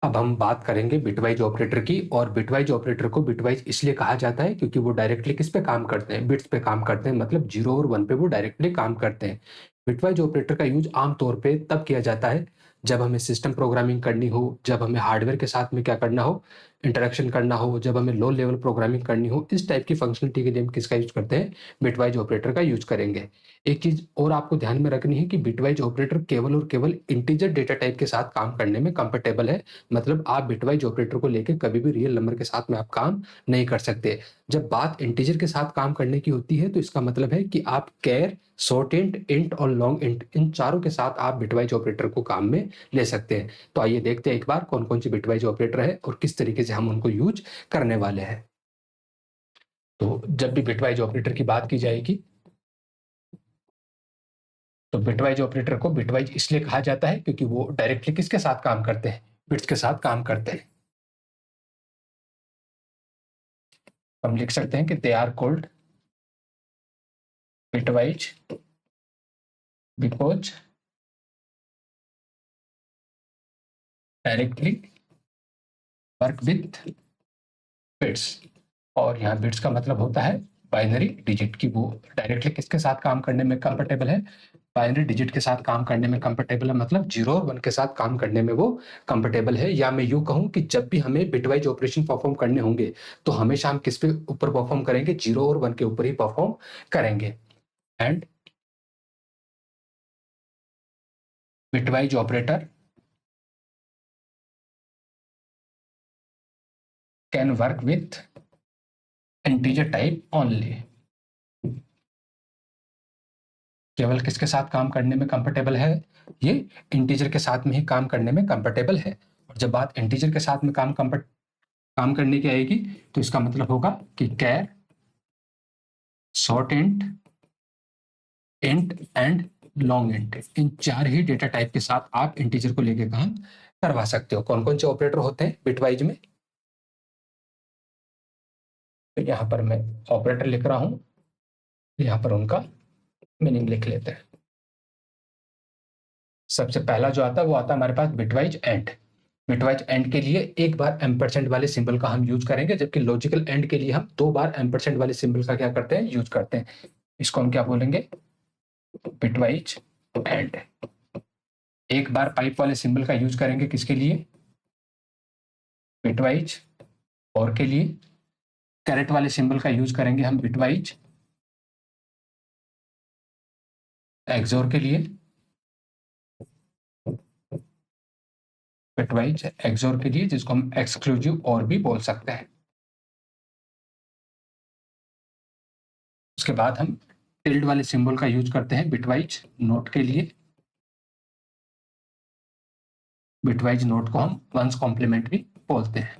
अब हम बात करेंगे बिटवाइज ऑपरेटर की। और बिटवाइज ऑपरेटर को बिटवाइज इसलिए कहा जाता है क्योंकि वो डायरेक्टली किस पे काम करते हैं, बिट्स पे काम करते हैं, मतलब 0 और 1 पे वो डायरेक्टली काम करते हैं। बिटवाइज ऑपरेटर का यूज आमतौर पे तब किया जाता है जब हमें सिस्टम प्रोग्रामिंग करनी हो, जब हमें हार्डवेयर के साथ में क्या करना हो, इंटरेक्शन करना हो, जब हमें लो लेवल प्रोग्रामिंग करनी हो। इस टाइप की फंक्शनलिटी के लिए हम किसका यूज करते हैं, बिटवाइज ऑपरेटर का यूज करेंगे। एक चीज और आपको ध्यान में रखनी है कि बिटवाइज ऑपरेटर केवल और केवल इंटीजर डेटा टाइप के साथ काम करने में कंफर्टेबल है। मतलब आप बिटवाइज ऑपरेटर को लेके कभी भी रियल नंबर के साथ में आप काम नहीं कर सकते। जब बात इंटीजर के साथ काम करने की होती है तो इसका मतलब है कि आप कैर, शॉर्ट इंट, इंट और लॉन्ग इंट, इन चारों के साथ आप बिटवाइज ऑपरेटर को काम में ले सकते हैं। तो आइए देखते हैं एक बार कौन कौन सी बिटवाइज ऑपरेटर है और किस तरीके से हम उनको यूज करने वाले हैं। तो जब भी बिटवाइज ऑपरेटर की बात की जाएगी तो बिटवाइज ऑपरेटर को बिटवाइज इसलिए कहा जाता है क्योंकि वो डायरेक्टली किसके साथ काम करते हैं, बिट्स के साथ काम करते हैं। हम लिख सकते हैं कि they are called bitwise because directly work with bits. और यहाँ बिट्स का मतलब होता है बाइनरी डिजिट की। वो डायरेक्टली किसके साथ काम करने में कंफर्टेबल है, बाइनरी डिजिट के साथ काम करने में कंफर्टेबल है, मतलब 0 और 1 के साथ काम करने में वो कंफर्टेबल है। या मैं यूं कहूं कि जब भी हमें बिटवाइज ऑपरेशन परफॉर्म करने होंगे तो हमेशा हम किस पे ऊपर परफॉर्म करेंगे, 0 और 1 के ऊपर ही परफॉर्म करेंगे। And bitwise operator can work with integer type only. केवल किसके साथ काम करने में कंफर्टेबल है, ये इंटीजर के साथ में ही काम करने में कंफर्टेबल है। और जब बात इंटीजर के साथ में काम करने की आएगी तो इसका मतलब होगा कि char, short int, int and long int, इन चार ही डेटा टाइप के साथ आप इंटीजर को लेके काम करवा सकते हो। कौन कौन से ऑपरेटर होते हैं बिटवाइज में, तो यहां पर मैं ऑपरेटर लिख रहा हूं, यहां पर उनका मीनिंग लिख लेते हैं। सबसे पहला जो आता है वो आता है हमारे पास बिटवाइज एंड। बिटवाइज एंड के लिए एक बार एम्परसेंड वाले सिंबल का हम यूज करेंगे, जबकि लॉजिकल एंड के लिए हम 2 बार एम्परसेंड वाले सिंबल का क्या करते हैं, यूज करते हैं। इसको हम क्या बोलेंगे, बिटवाइज एंड। एक बार पाइप वाले सिंबल का यूज करेंगे किसके लिए, बिटवाइज और के लिए। कैरेट वाले सिंबल का यूज करेंगे हम बिटवाइज एक्सोर के लिए। बिटवाइज एक्सोर के लिए जिसको हम एक्सक्लूसिव और भी बोल सकते हैं। उसके बाद हम टिल्ड वाले सिंबल का यूज करते हैं बिटवाइज नोट के लिए। बिटवाइज नोट को हम वंस कॉम्प्लीमेंट भी बोलते हैं।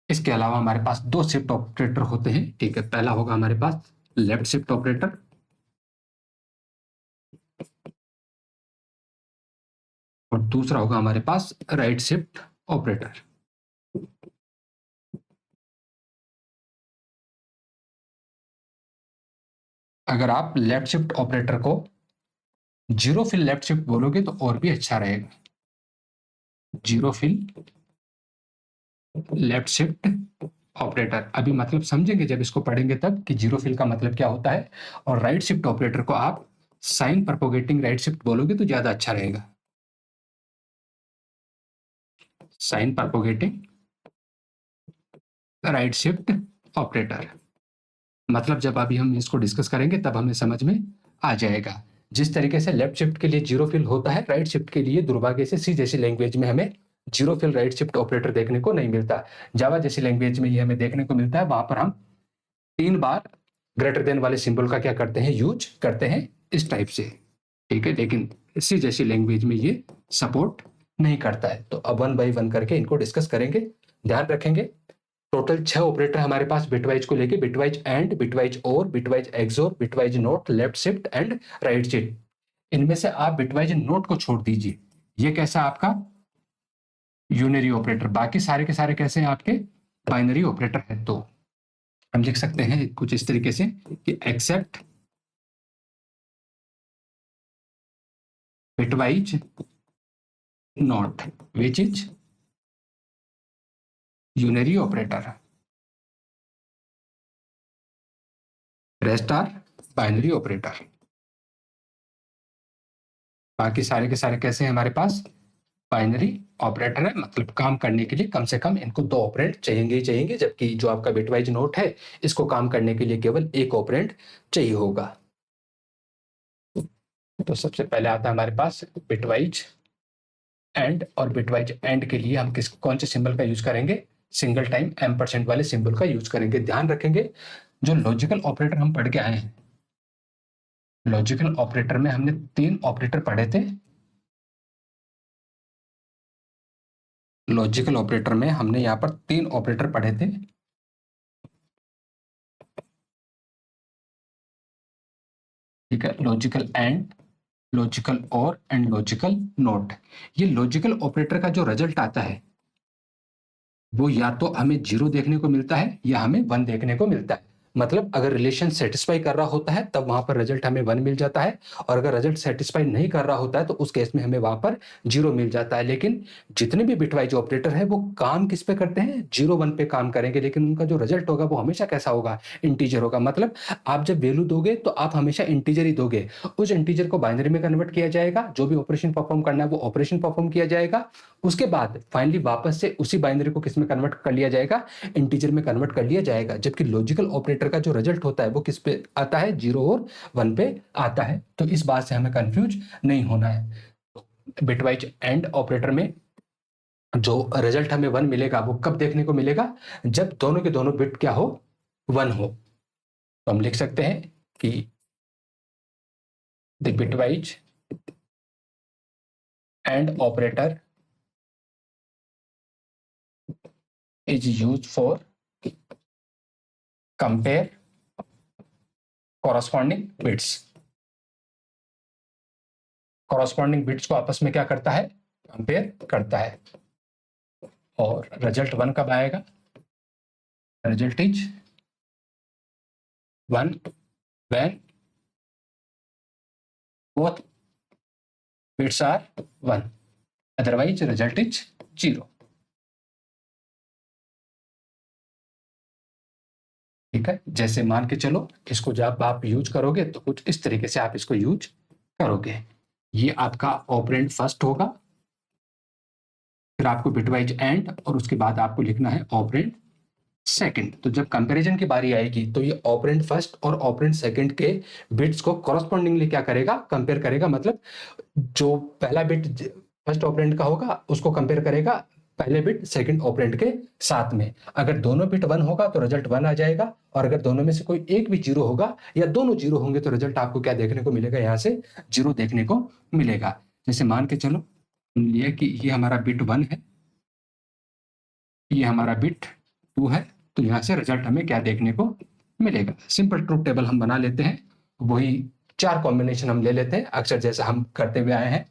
इसके अलावा हमारे पास 2 शिफ्ट ऑपरेटर होते हैं, ठीक है। पहला होगा हमारे पास लेफ्ट शिफ्ट ऑपरेटर और दूसरा होगा हमारे पास राइट शिफ्ट ऑपरेटर। अगर आप लेफ्ट शिफ्ट ऑपरेटर को जीरो फिल लेफ्ट शिफ्ट बोलोगे तो और भी अच्छा रहेगा। Zero fill left shift operator, अभी मतलब समझेंगे जब इसको पढ़ेंगे तब कि जीरो फिल का मतलब क्या होता है। और राइट शिफ्ट ऑपरेटर को आप साइन प्रोपोगेटिंग राइट शिफ्ट बोलोगे तो ज्यादा अच्छा रहेगा। Sign propagating right shift operator, मतलब जब अभी हम इसको डिस्कस करेंगे तब हमें समझ में आ जाएगा। जिस तरीके से लेफ्ट शिफ्ट के लिए जीरो फिल होता है, राइट शिफ्ट के लिए दुर्भाग्य से सी जैसी लैंग्वेज में हमें zero fill right shift operator देखने को नहीं मिलता। जावा जैसी लैंग्वेज में ये हमें देखने को मिलता है। वहां पर हम 3 बार ग्रेटर देन वाले सिंबल का क्या करते हैं, यूज करते हैं इस टाइप से, ठीक है। लेकिन सी जैसी लैंग्वेज में ये सपोर्ट नहीं करता है। तो अब 1 बाय 1 करके इनको डिस्कस करेंगे। ध्यान रखेंगे टोटल 6 ऑपरेटर हमारे पास बिटवाइज को लेके, bitwise and, bitwise or, bitwise XOR, bitwise not, left shift and right shift. इनमें से आप बिटवाइज नोट को छोड़ दीजिए, ये कैसा आपका यूनरी ऑपरेटर। बाकी सारे के सारे कैसे हैं आपके बाइनरी ऑपरेटर है। तो हम लिख सकते हैं कुछ इस तरीके से कि accept bitwise not, which is unary operator. Rest are binary operator. बाकी सारे के सारे कैसे हैं हमारे पास बाइनरी ऑपरेटर है, मतलब काम करने के लिए कम से कम इनको दो ऑपरेंड चाहिए ही चाहिए, जबकि जो आपका बिटवाइज नोट है इसको काम करने के लिए केवल एक ऑपरेंड चाहिए होगा। तो सबसे पहले आता है हमारे पास बिटवाइज एंड, और बिटवाइज एंड के लिए हम कौन से सिंबल का यूज करेंगे, सिंगल टाइम एम्परसेंट वाले सिंबल का यूज करेंगे। ध्यान रखेंगे जो लॉजिकल ऑपरेटर हम पढ़ के आए हैं, लॉजिकल ऑपरेटर में हमने 3 ऑपरेटर पढ़े थे। लॉजिकल ऑपरेटर में हमने यहां पर 3 ऑपरेटर पढ़े थे। ठीक है, लॉजिकल एंड, लॉजिकल और एंड लॉजिकल नॉट। ये लॉजिकल ऑपरेटर का जो रिजल्ट आता है वो या तो हमें 0 देखने को मिलता है या हमें 1 देखने को मिलता है। मतलब अगर रिलेशन सेटिस्फाई कर रहा होता है तब वहां पर रिजल्ट हमें 1 मिल जाता है, और अगर रिजल्ट सेटिस्फाई नहीं कर रहा होता है तो उस केस में हमें वहां पर 0 मिल जाता है। लेकिन जितने भी बिटवाइज ऑपरेटर है वो काम किस पे करते हैं, 0 1 पे काम करेंगे, लेकिन उनका जो रिजल्ट होगा वो हमेशा कैसा होगा, इंटीजर होगा। मतलब आप जब वैल्यू दोगे तो आप हमेशा इंटीजर ही दोगे, उस इंटीजर को बाइनरी में कन्वर्ट किया जाएगा, जो भी ऑपरेशन परफॉर्म करना है वो ऑपरेशन परफॉर्म किया जाएगा, उसके बाद फाइनली वापस से उसी बाइनरी को किस में कन्वर्ट कर लिया जाएगा, इंटीजर में कन्वर्ट कर लिया जाएगा। जबकि लॉजिकल ऑपरेटर का जो रिजल्ट होता है वो किस पे आता है, 0 और 1 पे आता है। तो इस बात से हमें कंफ्यूज नहीं होना है। बिटवाइज एंड ऑपरेटर में जो रिजल्ट हमें 1 मिलेगा वो कब देखने को मिलेगा, जब दोनों के दोनों बिट क्या हो, 1 हो। तो हम लिख सकते हैं कि the bitwise and operator is used for compare corresponding bits। corresponding bits को आपस में क्या करता है, कंपेयर करता है। और रिजल्ट 1 कब आएगा, result is 1 when both bits are 1, otherwise result is 0। ठीक है, जैसे मान के चलो इसको जब आप यूज करोगे तो कुछ इस तरीके से आप इसको यूज करोगे। ये आपका ऑपरेंड फर्स्ट होगा, फिर आपको बिटवाइज एंड, और उसके बाद आपको लिखना है ऑपरेंड सेकंड। तो जब कंपैरिजन की बारी आएगी तो ये ऑपरेंड फर्स्ट और ऑपरेंड सेकंड के बिट्स को कॉरस्पॉन्डिंगली क्या करेगा, कंपेयर करेगा। मतलब जो पहला बिट फर्स्ट ऑपरेंड का होगा उसको कंपेयर करेगा पहले बिट सेकंड ऑपरेंड के साथ में। अगर दोनों बिट 1 होगा तो रिजल्ट 1 आ जाएगा, और अगर दोनों में से कोई एक भी 0 होगा या दोनों 0 होंगे तो रिजल्ट आपको क्या देखने को मिलेगा, यहाँ से 0 देखने को मिलेगा। जैसे मान के चलो लिया कि ये हमारा बिट 1 है, ये हमारा बिट 2 है, तो यहाँ से रिजल्ट हमें क्या देखने को मिलेगा। सिंपल ट्रूथ टेबल हम बना लेते हैं, वही 4 कॉम्बिनेशन हम ले लेते हैं अक्सर जैसा हम करते हुए आए हैं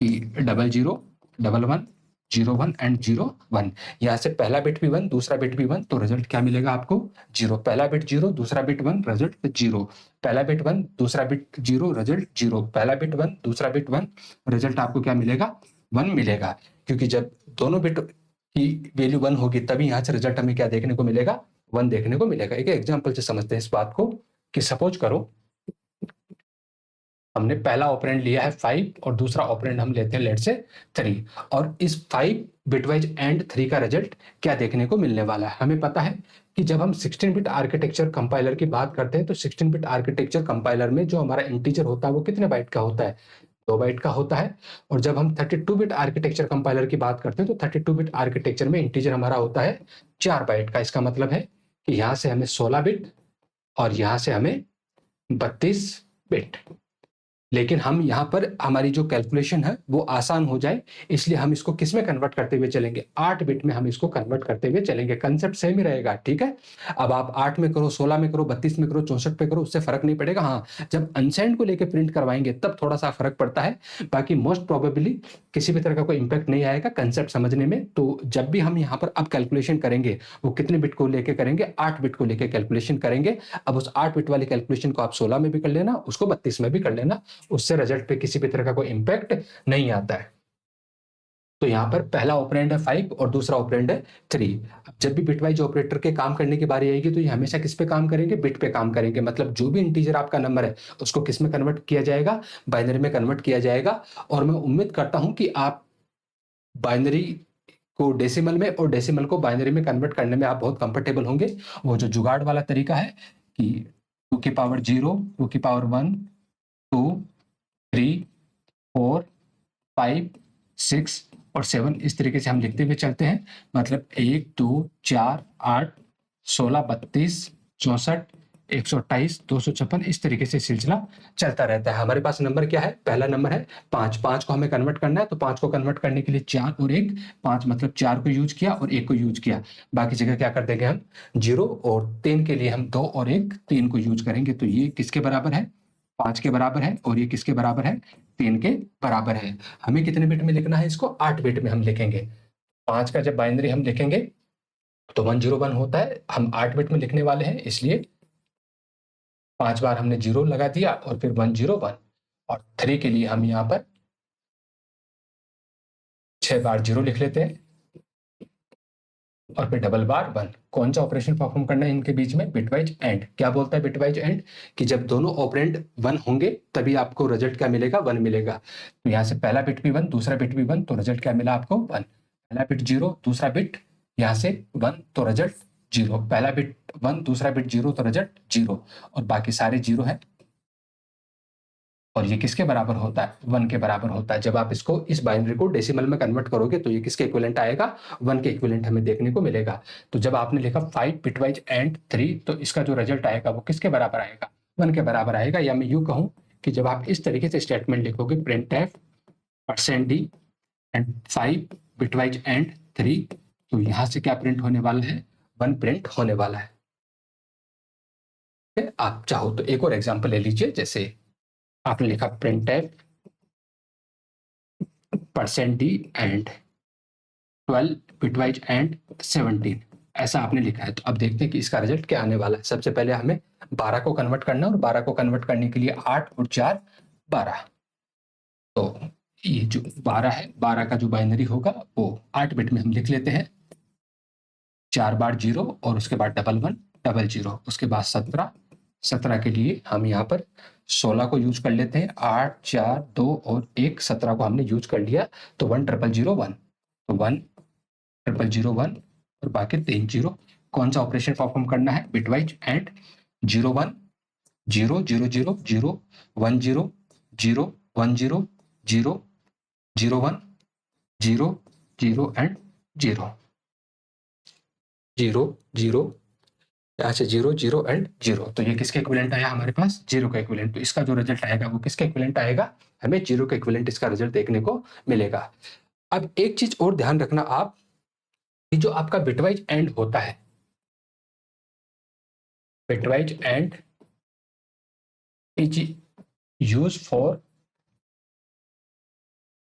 कि 0 0 1 1 0 1 एंड 0 1। यहाँ से पहला बिट भी 1 दूसरा बिट भी 1, तो रिजल्ट क्या मिलेगा आपको, 0। पहला बिट 0 दूसरा बिट 1 रिजल्ट 0, पहला बिट 1 दूसरा बिट 0 रिजल्ट 0, पहला बिट 1 दूसरा बिट 1 रिजल्ट आपको क्या मिलेगा, 1 मिलेगा। क्योंकि जब दोनों बिट की वैल्यू 1 होगी तभी यहाँ से रिजल्ट हमें क्या देखने को मिलेगा, 1 देखने को मिलेगा। एक एग्जाम्पल से समझते हैं इस बात को कि सपोज करो हमने पहला ऑपरेंड लिया है 5 और दूसरा ऑपरेंड हम लेते हैं लेट से 3, और इस 5 बिटवाइज एंड 3 का रिजल्ट क्या देखने को मिलने वाला है। हमें पता है कि जब हम 16 बिट आर्किटेक्चर कंपाइलर की बात करते हैं तो 16 बिट आर्किटेक्चर कंपाइलर में जो हमारा इंटीजर होता है वो कितने बाइट का होता है, 2 बाइट का होता है। और जब हम 32 बिट आर्किटेक्चर कंपाइलर की बात करते हैं तो 32 बिट आर्किटेक्चर में इंटीजर हमारा होता है 4 बाइट का। इसका मतलब है कि यहाँ से हमें 16 बिट और यहाँ से हमें 32 बिट। लेकिन हम यहाँ पर हमारी जो कैलकुलेशन है वो आसान हो जाए इसलिए हम इसको किस में कन्वर्ट करते हुए चलेंगे, 8 बिट में हम इसको कन्वर्ट करते हुए चलेंगे। कंसेप्ट सेम ही रहेगा, ठीक है। अब आप 8 में करो, 16 में करो, 32 में करो, 64 पे करो, उससे फर्क नहीं पड़ेगा। हाँ, जब अनसाइंड को लेकर प्रिंट करवाएंगे तब थोड़ा सा फर्क पड़ता है, बाकी मोस्ट प्रोबेबली किसी भी तरह का कोई इम्पैक्ट नहीं आएगा कंसेप्ट समझने में। तो जब भी हम यहाँ पर अब कैलकुलेशन करेंगे, वो कितने बिट को लेके करेंगे? 8 बिट को लेके कैलकुलेशन करेंगे। अब उस 8 बिट वाली कैलकुलेशन को आप 16 में भी कर लेना, उसको 32 में भी कर लेना, उससे रिजल्ट पे किसी भी तरह का कोई इम्पैक्ट नहीं आता है। तो यहाँ पर पहला ऑपरेंड है 5 और दूसरा ऑपरेंड है 3। जब भी बिटवाइज ऑपरेटर के काम करने की बारी आएगी तो ये हमेशा किस पे काम करेंगे? बिट पे काम करेंगे। मतलब जो भी इंटीजर आपका नंबर है उसको किस में कन्वर्ट किया जाएगा? बाइनरी में कन्वर्ट किया जाएगा। और मैं उम्मीद करता हूं कि आप बाइनरी को डेसिमल में और डेसिमल को बाइनरी में कन्वर्ट करने में आप बहुत कंफर्टेबल होंगे। वो जो जुगाड़ वाला तरीका है कि 2 की पावर 0, 2 की पावर 1, 2, 3, 4, 5, 6 और 7 इस तरीके से हम लिखते हुए चलते हैं। मतलब 1, 2, 4, 8, 16, 32, 64, 128, 256 इस तरीके से सिलसिला चलता रहता है। हमारे पास नंबर क्या है? पहला नंबर है 5। 5 को हमें कन्वर्ट करना है, तो 5 को कन्वर्ट करने के लिए 4 और 1, 5 मतलब 4 को यूज किया और 1 को यूज किया। बाकी जगह क्या कर देंगे हम? 0 और 3 के लिए हम 2 और 1, 3 को यूज करेंगे। तो ये किसके बराबर है? 5 के बराबर है। और ये किसके बराबर है? 3 के बराबर है। हमें कितने बिट में लिखना है इसको? 8 बिट में हम लिखेंगे। 5 का जब बाइनरी हम लिखेंगे तो 101 होता है, हम 8 बिट में लिखने वाले हैं, इसलिए 5 बार हमने 0 लगा दिया और फिर 101। और 3 के लिए हम यहाँ पर 6 बार 0 लिख लेते हैं और फिर डबल बार 1। कौन सा ऑपरेशन परफॉर्म करना है इनके बीच में? Bitwise and. क्या बोलता है बिटवाइज एंड? कि जब दोनों ऑपरेंड 1 होंगे तभी आपको रिजल्ट क्या मिलेगा? 1 मिलेगा। तो यहाँ से पहला बिट भी 1, दूसरा बिट भी 1, तो रिजल्ट क्या मिला आपको? 1। पहला बिट 0, दूसरा बिट यहाँ से 1, तो रिजल्ट 0। पहला बिट 1, दूसरा बिट 0, तो रिजल्ट 0। और बाकी सारे 0 है। और ये किसके बराबर होता है? 1 के बराबर होता है। जब आप इसको इस बाइनरी को डेसिमल में कन्वर्ट करोगे तो ये किसके इक्विवेलेंट आएगा? 1 के इक्विवेलेंट हमें देखने को मिलेगा। तो जब आपने लिखा 5 बिटवाइज एंड 3, तो इसका जो रिजल्ट आएगा वो किसके बराबर आएगा? 1 के बराबर आएगा। या मैं यूं कहूं कि जब आप इस तरीके से स्टेटमेंट लिखोगे printf %d and 5 bitwise and 3, तो यहां से क्या प्रिंट होने वाला है? 1 प्रिंट होने वाला है। आप चाहो तो एक और एग्जाम्पल ले लीजिए। जैसे आपने लिखा printf %d and 12 bitwise and 17, ऐसा आपने लिखा है। तो अब देखते हैं कि इसका रिजल्ट क्या आने वाला है। सबसे पहले हमें 12 को कन्वर्ट करना है और 12 को कन्वर्ट करने के लिए 8 और 4 12। तो ये जो 12 है, 12 का जो बाइनरी होगा वो 8 बिट में हम लिख लेते हैं। 4 बार 0 और उसके बाद डबल 1, डबल 0, उसके बाद 17। 17 के लिए हम यहाँ पर 16 को यूज कर लेते हैं। 8, 4, 2 और 1, 17 को हमने यूज कर लिया, तो 1001। तो 1001 और बाकी 3 0। कौन सा ऑपरेशन परफॉर्म करना है? बिटवाइज एंड 01, 0 0 0 0 1 0 0 1 0 0 0 1 0 0 एंड 0 0 0, यहाँ से 0 0 एंड 0। तो ये किसके इक्विवेलेंट आया हमारे पास? 0 का इक्विवेलेंट। तो इसका जो रिजल्ट आएगा वो किसका इक्विवेलेंट आएगा? हमें 0 का इक्विवेलेंट इसका रिजल्ट देखने को मिलेगा। अब एक चीज और ध्यान रखना आप, कि जो आपका बिटवाइज एंड होता है, bitwise and is use for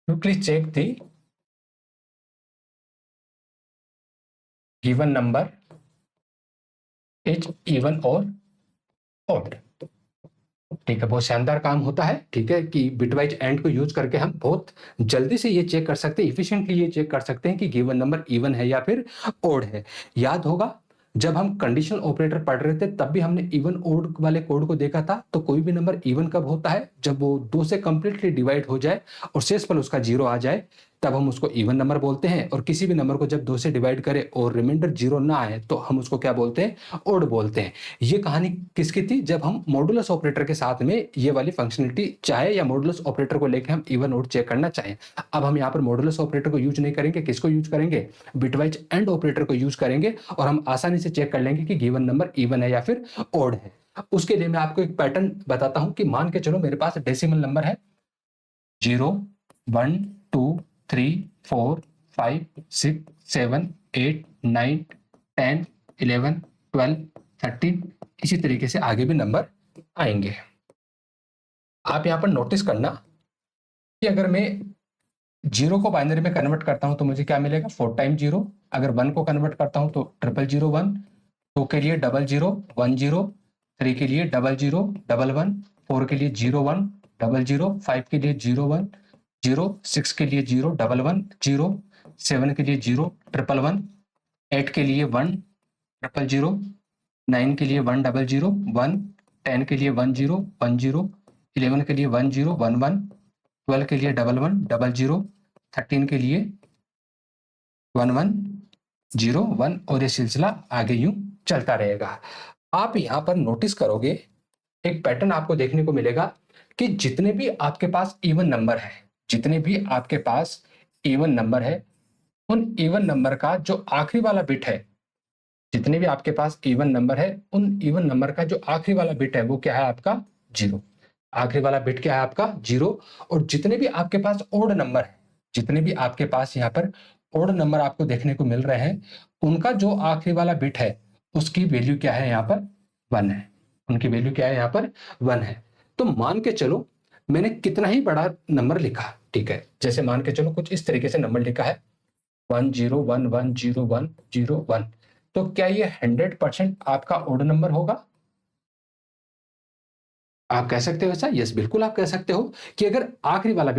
quickly check the given number is even or odd। ठीक है, बहुत शानदार काम होता है। ठीक है, कि बिटवाइज एंड को यूज करके हम बहुत जल्दी से ये चेक कर सकते हैं, इफिशिएंटली ये चेक कर सकते हैं कि गिवन नंबर इवन है या फिर ओड है। याद होगा जब हम कंडीशनल ऑपरेटर पढ़ रहे थे तब भी हमने इवन ओड वाले कोड को देखा था। तो कोई भी नंबर इवन कब होता है? जब वो 2 से कंप्लीटली डिवाइड हो जाए और शेषफल उसका 0 आ जाए, तब हम उसको इवन नंबर बोलते हैं। और किसी भी नंबर को जब 2 से डिवाइड करें और रिमाइंडर 0 ना आए तो हम उसको क्या बोलते हैं? ओड बोलते हैं। ये कहानी किसकी थी? जब हम मॉडुलस ऑपरेटर के साथ में ये वाली फंक्शनलिटी चाहे या मॉडुलस ऑपरेटर को लेकर हम इवन ओड चेक करना चाहें। अब हम यहाँ पर मॉडुलस ऑपरेटर को यूज नहीं करेंगे, किसको यूज करेंगे? बिटवाइज एंड ऑपरेटर को यूज करेंगे और हम आसानी से चेक कर लेंगे कि गिवन नंबर इवन है या फिर ओड है। उसके लिए मैं आपको एक पैटर्न बताता हूं कि मान के चलो मेरे पास डेसिमल नंबर है 0 1 2 3 4 5 6 7 8 9 10 11 12 13, इसी तरीके से आगे भी नंबर आएंगे। आप यहां पर नोटिस करना कि अगर मैं जीरो को बाइनरी में कन्वर्ट करता हूं तो मुझे क्या मिलेगा 4 टाइम जीरो। अगर 1 को कन्वर्ट करता हूं तो 00001, 2 के लिए 0010, 3 के लिए 0011, 4 के लिए 0100, 5 के लिए 0110, 6 के लिए 0110, 7 के लिए 0111, 8 के लिए 1000, 9 के लिए 100, 10 के लिए 1010, 11 के लिए 1011, 12 के लिए 1100, 13 के लिए 1101 और ये सिलसिला आगे यूं चलता रहेगा। आप यहाँ पर नोटिस करोगे एक पैटर्न आपको देखने को मिलेगा कि जितने भी आपके पास इवन नंबर है, जितने भी आपके पास इवन नंबर है, उन इवन नंबर का जो आखिरी वाला बिट है, जितने भी आपके पास इवन नंबर है, उन इवन नंबर का जो आखिरी वाला बिट है वो क्या है आपका 0। आखिरी वाला बिट क्या है आपका 0। और जितने भी आपके पास ओड नंबर है, जितने भी आपके पास यहाँ पर ओड नंबर आपको देखने को मिल रहे हैं, उनका जो आखिरी वाला बिट है उसकी वैल्यू क्या है यहाँ पर 1 है। उनकी वैल्यू क्या है यहाँ पर 1 है। तो मान के चलो मैंने कितना ही बड़ा नंबर लिखा, ठीक है, जैसे मान के चलो कुछ इस तरीके से नंबर लिखा है 10110101, तो क्या ये 100% आपका ओड नंबर होगा? आप कह सकते हो ऐसा? यस, बिल्कुल आप कह सकते हो कि अगर आखिरी वाला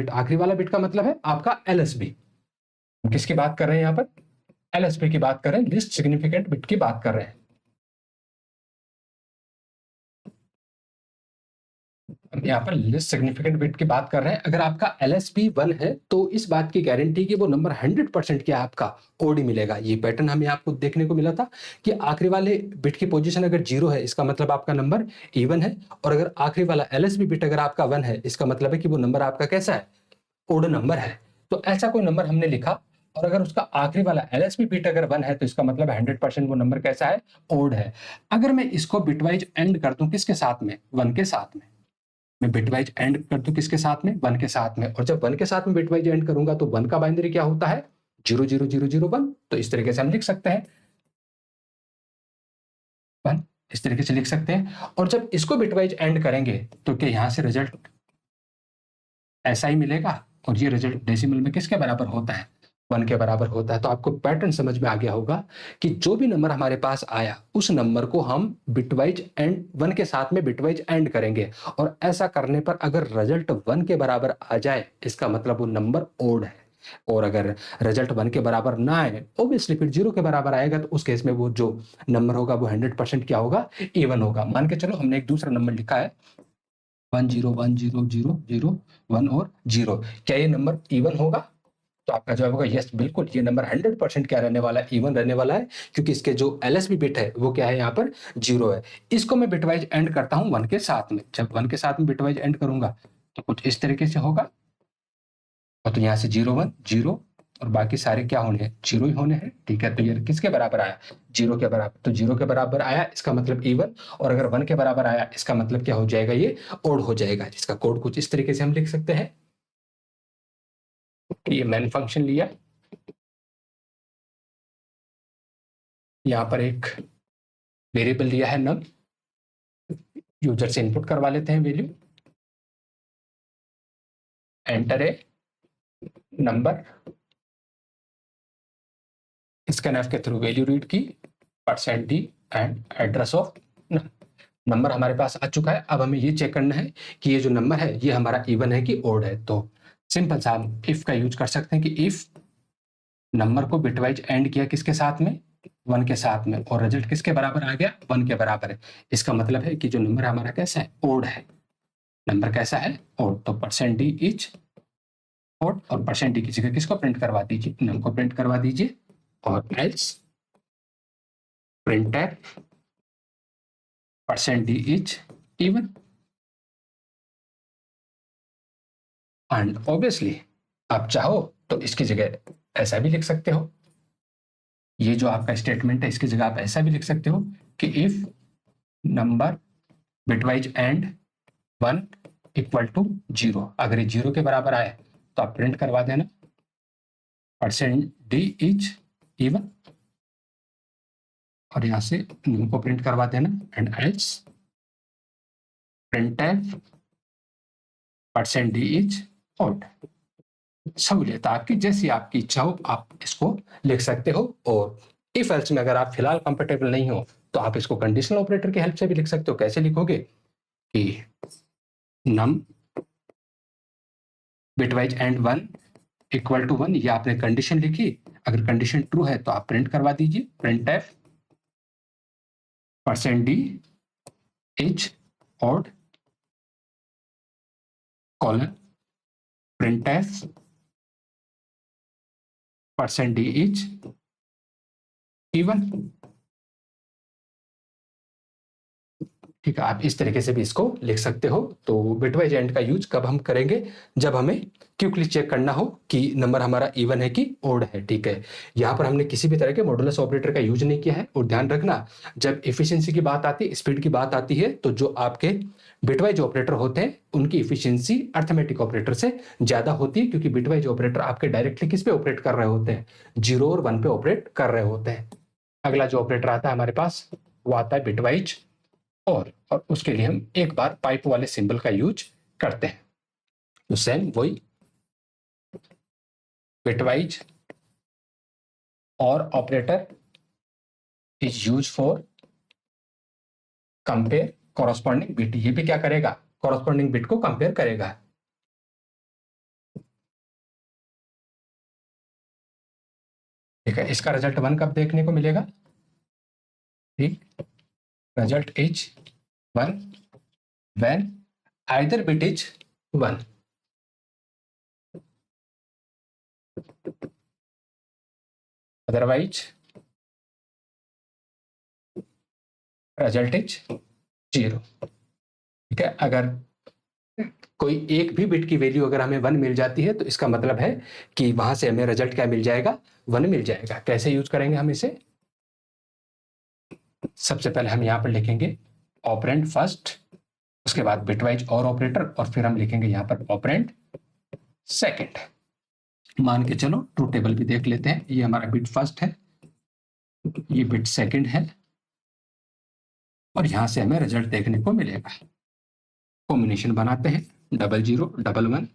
बिट का मतलब है आपका एलएसबी। किसकी बात कर रहे हैं यहाँ पर? एलएसबी की बात कर रहे हैं, लिस्ट सिग्निफिकेंट बिट की बात कर रहे हैं। यहाँ पर लिस्ट सिग्निफिकेंट बिट की बात कर रहे हैं। अगर आपका एलएसबी 1 है तो इस बात की गारंटी कि वो नंबर 100% क्या आपका ओडी मिलेगा। ये पैटर्न हमें आपको देखने को मिला था कि आखिरी वाले बिट की पोजीशन अगर 0 है इसका मतलब आपका नंबर इवन है, और अगर आखिरी वाला एलएसबी बिट अगर आपका 1 है इसका मतलब है कि वो नंबर आपका कैसा है, ओड नंबर है। तो ऐसा कोई नंबर हमने लिखा और अगर उसका आखिरी वाला एलएसबी बिट अगर 1 है तो इसका मतलब 100% वो नंबर कैसा है, ओड है। अगर मैं इसको बिटवाइज एंड कर दूं किसके साथ में, 1 के साथ में, मैं बिटवाइज एंड कर दूं किसके साथ में, 1 के साथ में, और जब 1 के साथ में बिटवाइज एंड करूंगा तो 1 का बाइनरी क्या होता है 00001। तो इस तरीके से हम लिख सकते हैं 1, इस तरीके से लिख सकते हैं। और जब इसको बिटवाइज एंड करेंगे तो क्या यहां से रिजल्ट ऐसा ही मिलेगा, और ये रिजल्ट डेसिमल में किसके बराबर होता है, 1 के बराबर होता है। तो आपको पैटर्न समझ में आ गया होगा कि जो भी नंबर हमारे पास आया उस नंबर को हम बिटवाइज एंड 1 के साथ में बिटवाइज एंड करेंगे, और ऐसा करने पर अगर रिजल्ट 1 के बराबर आ जाए इसका मतलब वो नंबर ओड है। और अगर रिजल्ट 1 के बराबर ना आए, ऑब्वियसली फिर 0 के बराबर आएगा, तो उस केस में वो जो नंबर होगा वो 100% क्या होगा, इवन होगा। मान के चलो हमने एक दूसरा नंबर लिखा है 10100001 और 0, क्या ये नंबर इवन होगा? तो आपका जवाब होगा यस, बिल्कुल ये नंबर 100% क्या रहने वाला है, इवन रहने वाला है, क्योंकि इसके जो एलएसबी बिट है वो क्या है यहाँ पर 0 है। इसको मैं बिटवाइज एंड करता हूँ 1 के साथ में। जब 1 के साथ में बिटवाइज एंड करूंगा तो कुछ इस तरीके से होगा, और तो यहाँ से 0110 और बाकी सारे क्या होने हैं, 0 ही होने हैं, ठीक है। तो ये किसके बराबर आया, 0 के बराबर। तो 0 के बराबर आया इसका मतलब इवन, और अगर 1 के बराबर आया इसका मतलब क्या हो जाएगा, ये ओड हो जाएगा, जिसका कोड कुछ इस तरीके से हम लिख सकते हैं कि ये मेन फंक्शन लिया, यहाँ पर एक वेरिएबल लिया है नम, यूजर से इनपुट करवा लेते हैं value, enter a number, scanf के थ्रू वैल्यू रीड की, %d and address of number हमारे पास आ चुका है। अब हमें ये चेक करना है कि ये जो नंबर है ये हमारा इवन है कि ओड है। तो सिंपल सा हम इफ का यूज कर सकते हैं कि इफ नंबर को बिटवाइज एंड किया किसके साथ में, 1 के साथ में, और रिजल्ट किसके बराबर आ गया, 1 के बराबर है। इसका मतलब है कि जो नंबर हमारा कैसा है, ओड है। नंबर कैसा है, ओड। तो %d इज ओड, और %d की जगह किसको प्रिंट करवा दीजिए, नम को प्रिंट करवा दीजिए, और else printer %d is even. And obviously आप चाहो तो इसकी जगह ऐसा भी लिख सकते हो, ये जो आपका स्टेटमेंट है इसकी जगह आप ऐसा भी लिख सकते हो कि if number bitwise and 1 equal to 0, अगर ये 0 के बराबर आए तो आप प्रिंट करवा देना %d इज इवन, और यहां से न्यू को प्रिंट करवा देना, and else printf %d is odd। सहूलियत आपकी, जैसी आपकी इच्छा हो आप इसको लिख सकते हो। और इफ एल्स में अगर आप फिलहाल कंफर्टेबल नहीं हो तो आप इसको कंडीशनल ऑपरेटर की हेल्प से भी लिख सकते हो। कैसे लिखोगे कि नम बिटवाइज एंड 1 इक्वल टू 1, ये आपने कंडीशन लिखी, अगर कंडीशन ट्रू है तो आप प्रिंट करवा दीजिए, print F %d is odd colon print F %d is even. ठीक है, आप इस तरीके से भी इसको लिख सकते हो। तो बिटवाइज एंड का यूज कब हम करेंगे, जब हमें क्विकली चेक करना हो कि नंबर हमारा इवन है कि ओड है। ठीक है, यहाँ पर हमने किसी भी तरह के मॉडुलस ऑपरेटर का यूज नहीं किया है। और ध्यान रखना, जब एफिशिएंसी की बात आती है, स्पीड की बात आती है, तो जो आपके बिटवाइज ऑपरेटर होते हैं उनकी इफिशियंसी अर्थमेटिक ऑपरेटर से ज्यादा होती है, क्योंकि बिटवाइज ऑपरेटर आपके डायरेक्टली किस पे ऑपरेट कर रहे होते हैं, 0 और 1 पे ऑपरेट कर रहे होते हैं। अगला जो ऑपरेटर आता है हमारे पास वो आता है बिटवाइज और उसके लिए हम एक बार पाइप वाले सिंबल का यूज करते हैं। तो सेम वही बिटवाइज और operator is use for compare corresponding bit. ये भी क्या करेगा, कॉरस्पॉन्डिंग बिट को कंपेयर करेगा। ठीक है, इसका रिजल्ट 1 कब देखने को मिलेगा, ठीक, result is 1 when either bit is 1, otherwise result is 0। ठीक है, अगर कोई एक भी बिट की वैल्यू अगर हमें 1 मिल जाती है तो इसका मतलब है कि वहां से हमें रिजल्ट क्या मिल जाएगा, 1 मिल जाएगा। कैसे यूज करेंगे हम इसे, सबसे पहले हम यहां पर लिखेंगे ऑपरेंड फर्स्ट, उसके बाद बिटवाइज और ऑपरेटर, और फिर हम लिखेंगे यहां पर ऑपरेंड सेकंड। मान के चलो ट्रू टेबल भी देख लेते हैं। ये हमारा बिट फर्स्ट है, ये बिट सेकंड है, और यहां से हमें रिजल्ट देखने को मिलेगा। कॉम्बिनेशन बनाते हैं, 00 11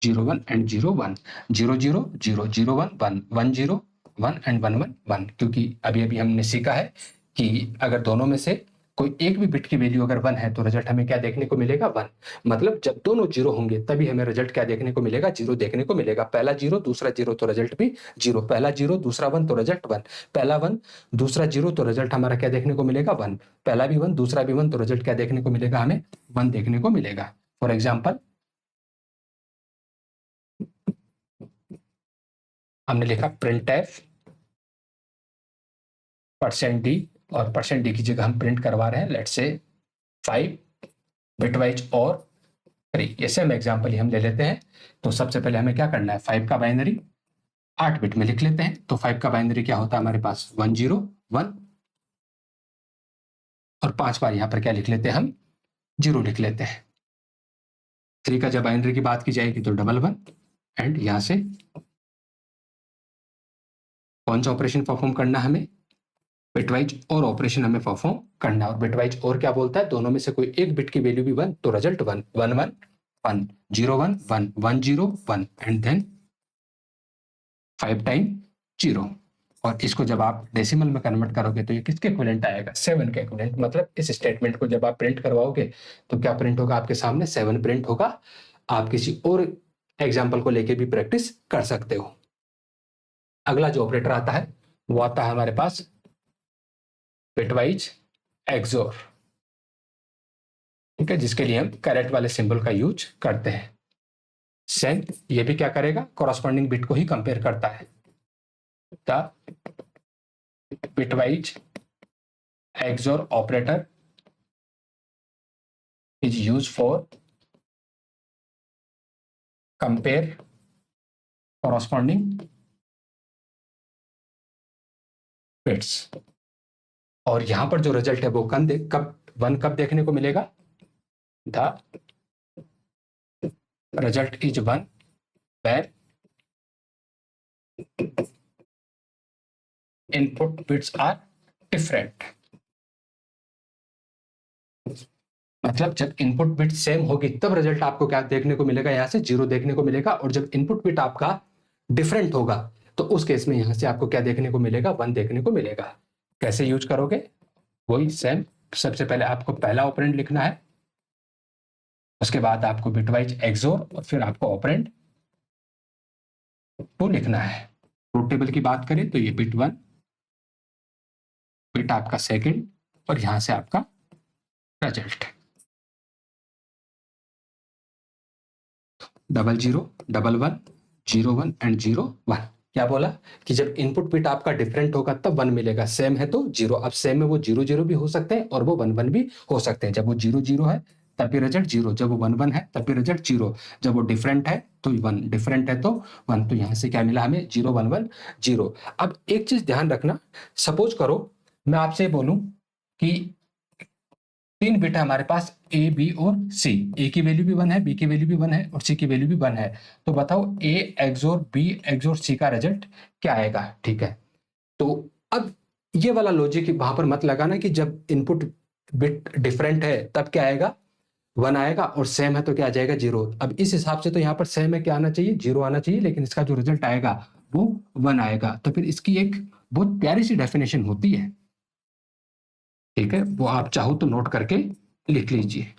01 एंड 01, 00 0 01 1 10 1 एंड 11 1, क्योंकि अभी अभी हमने सीखा है कि अगर दोनों में से कोई एक भी बिट की वैल्यू अगर 1 है तो रिजल्ट हमें क्या देखने को मिलेगा, 1। मतलब जब दोनों 0 होंगे तभी हमें रिजल्ट क्या देखने को मिलेगा, 0 देखने को मिलेगा। पहला 0 दूसरा 0 तो रिजल्ट भी 0, पहला 0 दूसरा 1 तो रिजल्ट 1, पहला 1 दूसरा 0 तो रिजल्ट हमारा क्या देखने को मिलेगा, 1, पहला भी 1 दूसरा भी 1 तो रिजल्ट क्या देखने को मिलेगा, हमें 1 देखने को मिलेगा। फॉर एग्जाम्पल हमने लिखा प्रिंट एफ %d, और %d की जगह हम प्रिंट करवा रहे हैं लेट्स से 5 बिटवाइज और 3। ये सेम एग्जाम्पल ही हम ले लेते हैं। तो सबसे पहले हमें क्या करना है, 5 का बाइनरी 8 बिट में लिख लेते हैं। तो 5 का बाइनरी क्या होता है हमारे पास, 101, और 5 बार यहां पर क्या लिख लेते हैं हम, 0 लिख लेते हैं। 3 का जब बाइनरी की बात की जाएगी तो 11 एंड यहां से कौन सा ऑपरेशन परफॉर्म करना हमें, बिटवाइज और ऑपरेशन हमें परफॉर्म करना है। और बिटवाइज और क्या बोलता है, दोनों में से कोई एक बिट की वैल्यू भी 1 तो रिजल्ट 1 1 1 1 0 1 1 1 0 1 एंड देन 5 टाइम 0। और इसको जब आप डेसिमल में कन्वर्ट करोगे तो ये किसके इक्विवेलेंट आएगा, 7 के इक्विवेलेंट। मतलब इस स्टेटमेंट को जब आप प्रिंट करवाओगे तो क्या प्रिंट होगा आपके सामने, 7 प्रिंट होगा। आप किसी और एग्जाम्पल को लेके भी प्रैक्टिस कर सकते हो। अगला जो ऑपरेटर आता है वो आता है हमारे पास बिटवाइज एक्सोर, ठीक है, जिसके लिए हम कैरेट वाले सिंबल का यूज करते हैं। सेम ये भी क्या करेगा, कॉरस्पॉन्डिंग बिट को ही कंपेयर करता है। The bitwise XOR operator is used for compare corresponding bits। और यहां पर जो रिजल्ट है वो कब 1 कब देखने को मिलेगा, the result is 1 where input bits are different। मतलब जब इनपुट बिट सेम होगी तब रिजल्ट आपको क्या देखने को मिलेगा, यहां से 0 देखने को मिलेगा, और जब इनपुट बिट आपका डिफरेंट होगा तो उस केस में यहां से आपको क्या देखने को मिलेगा, 1 देखने को मिलेगा। कैसे यूज करोगे, वही सेम, सबसे पहले आपको पहला ऑपरेंड लिखना है, उसके बाद आपको बिटवाइज एक्सोर और फिर आपको ऑपरेंड 2 लिखना है। ट्रूथ टेबल की बात करें तो ये बिट 1, बिट आपका सेकंड, और यहां से आपका रिजल्ट 00, 11, 01 एंड 01। क्या बोला कि जब इनपुट बिट आपका डिफरेंट होगा तब 1 मिलेगा, सेम है तो 0। अब सेम में वो 00 भी हो सकते हैं और वो 11 भी हो सकते हैं। जब वो 00 है तब भी रिजल्ट 0, जब वो 11 है तब भी रिजल्ट 0, जब वो डिफरेंट है तो 1, डिफरेंट है तो 1। तो यहां से क्या मिला हमें, 0 1 1 0। अब एक चीज ध्यान रखना, सपोज करो मैं आपसे बोलूं कि 3 बिट है हमारे पास, ए बी और सी, ए की वैल्यू भी 1 है, बी की वैल्यू भी 1 है और सी की वैल्यू भी 1 है। तो बताओ ए एक्सोर बी एक्सोर सी का रिजल्ट क्या आएगा। ठीक है, तो अब ये वाला लॉजिक वहां पर मत लगाना कि जब इनपुट बिट डिफरेंट है तब क्या आएगा, 1 आएगा, और सेम है तो क्या आ जाएगा, 0। अब इस हिसाब से तो यहाँ पर सेम है क्या आना चाहिए, 0 आना चाहिए, लेकिन इसका जो रिजल्ट आएगा वो 1 आएगा। तो फिर इसकी एक बहुत प्यारी सी डेफिनेशन होती है, ठीक है, वो आप चाहो तो नोट करके लिख लीजिए।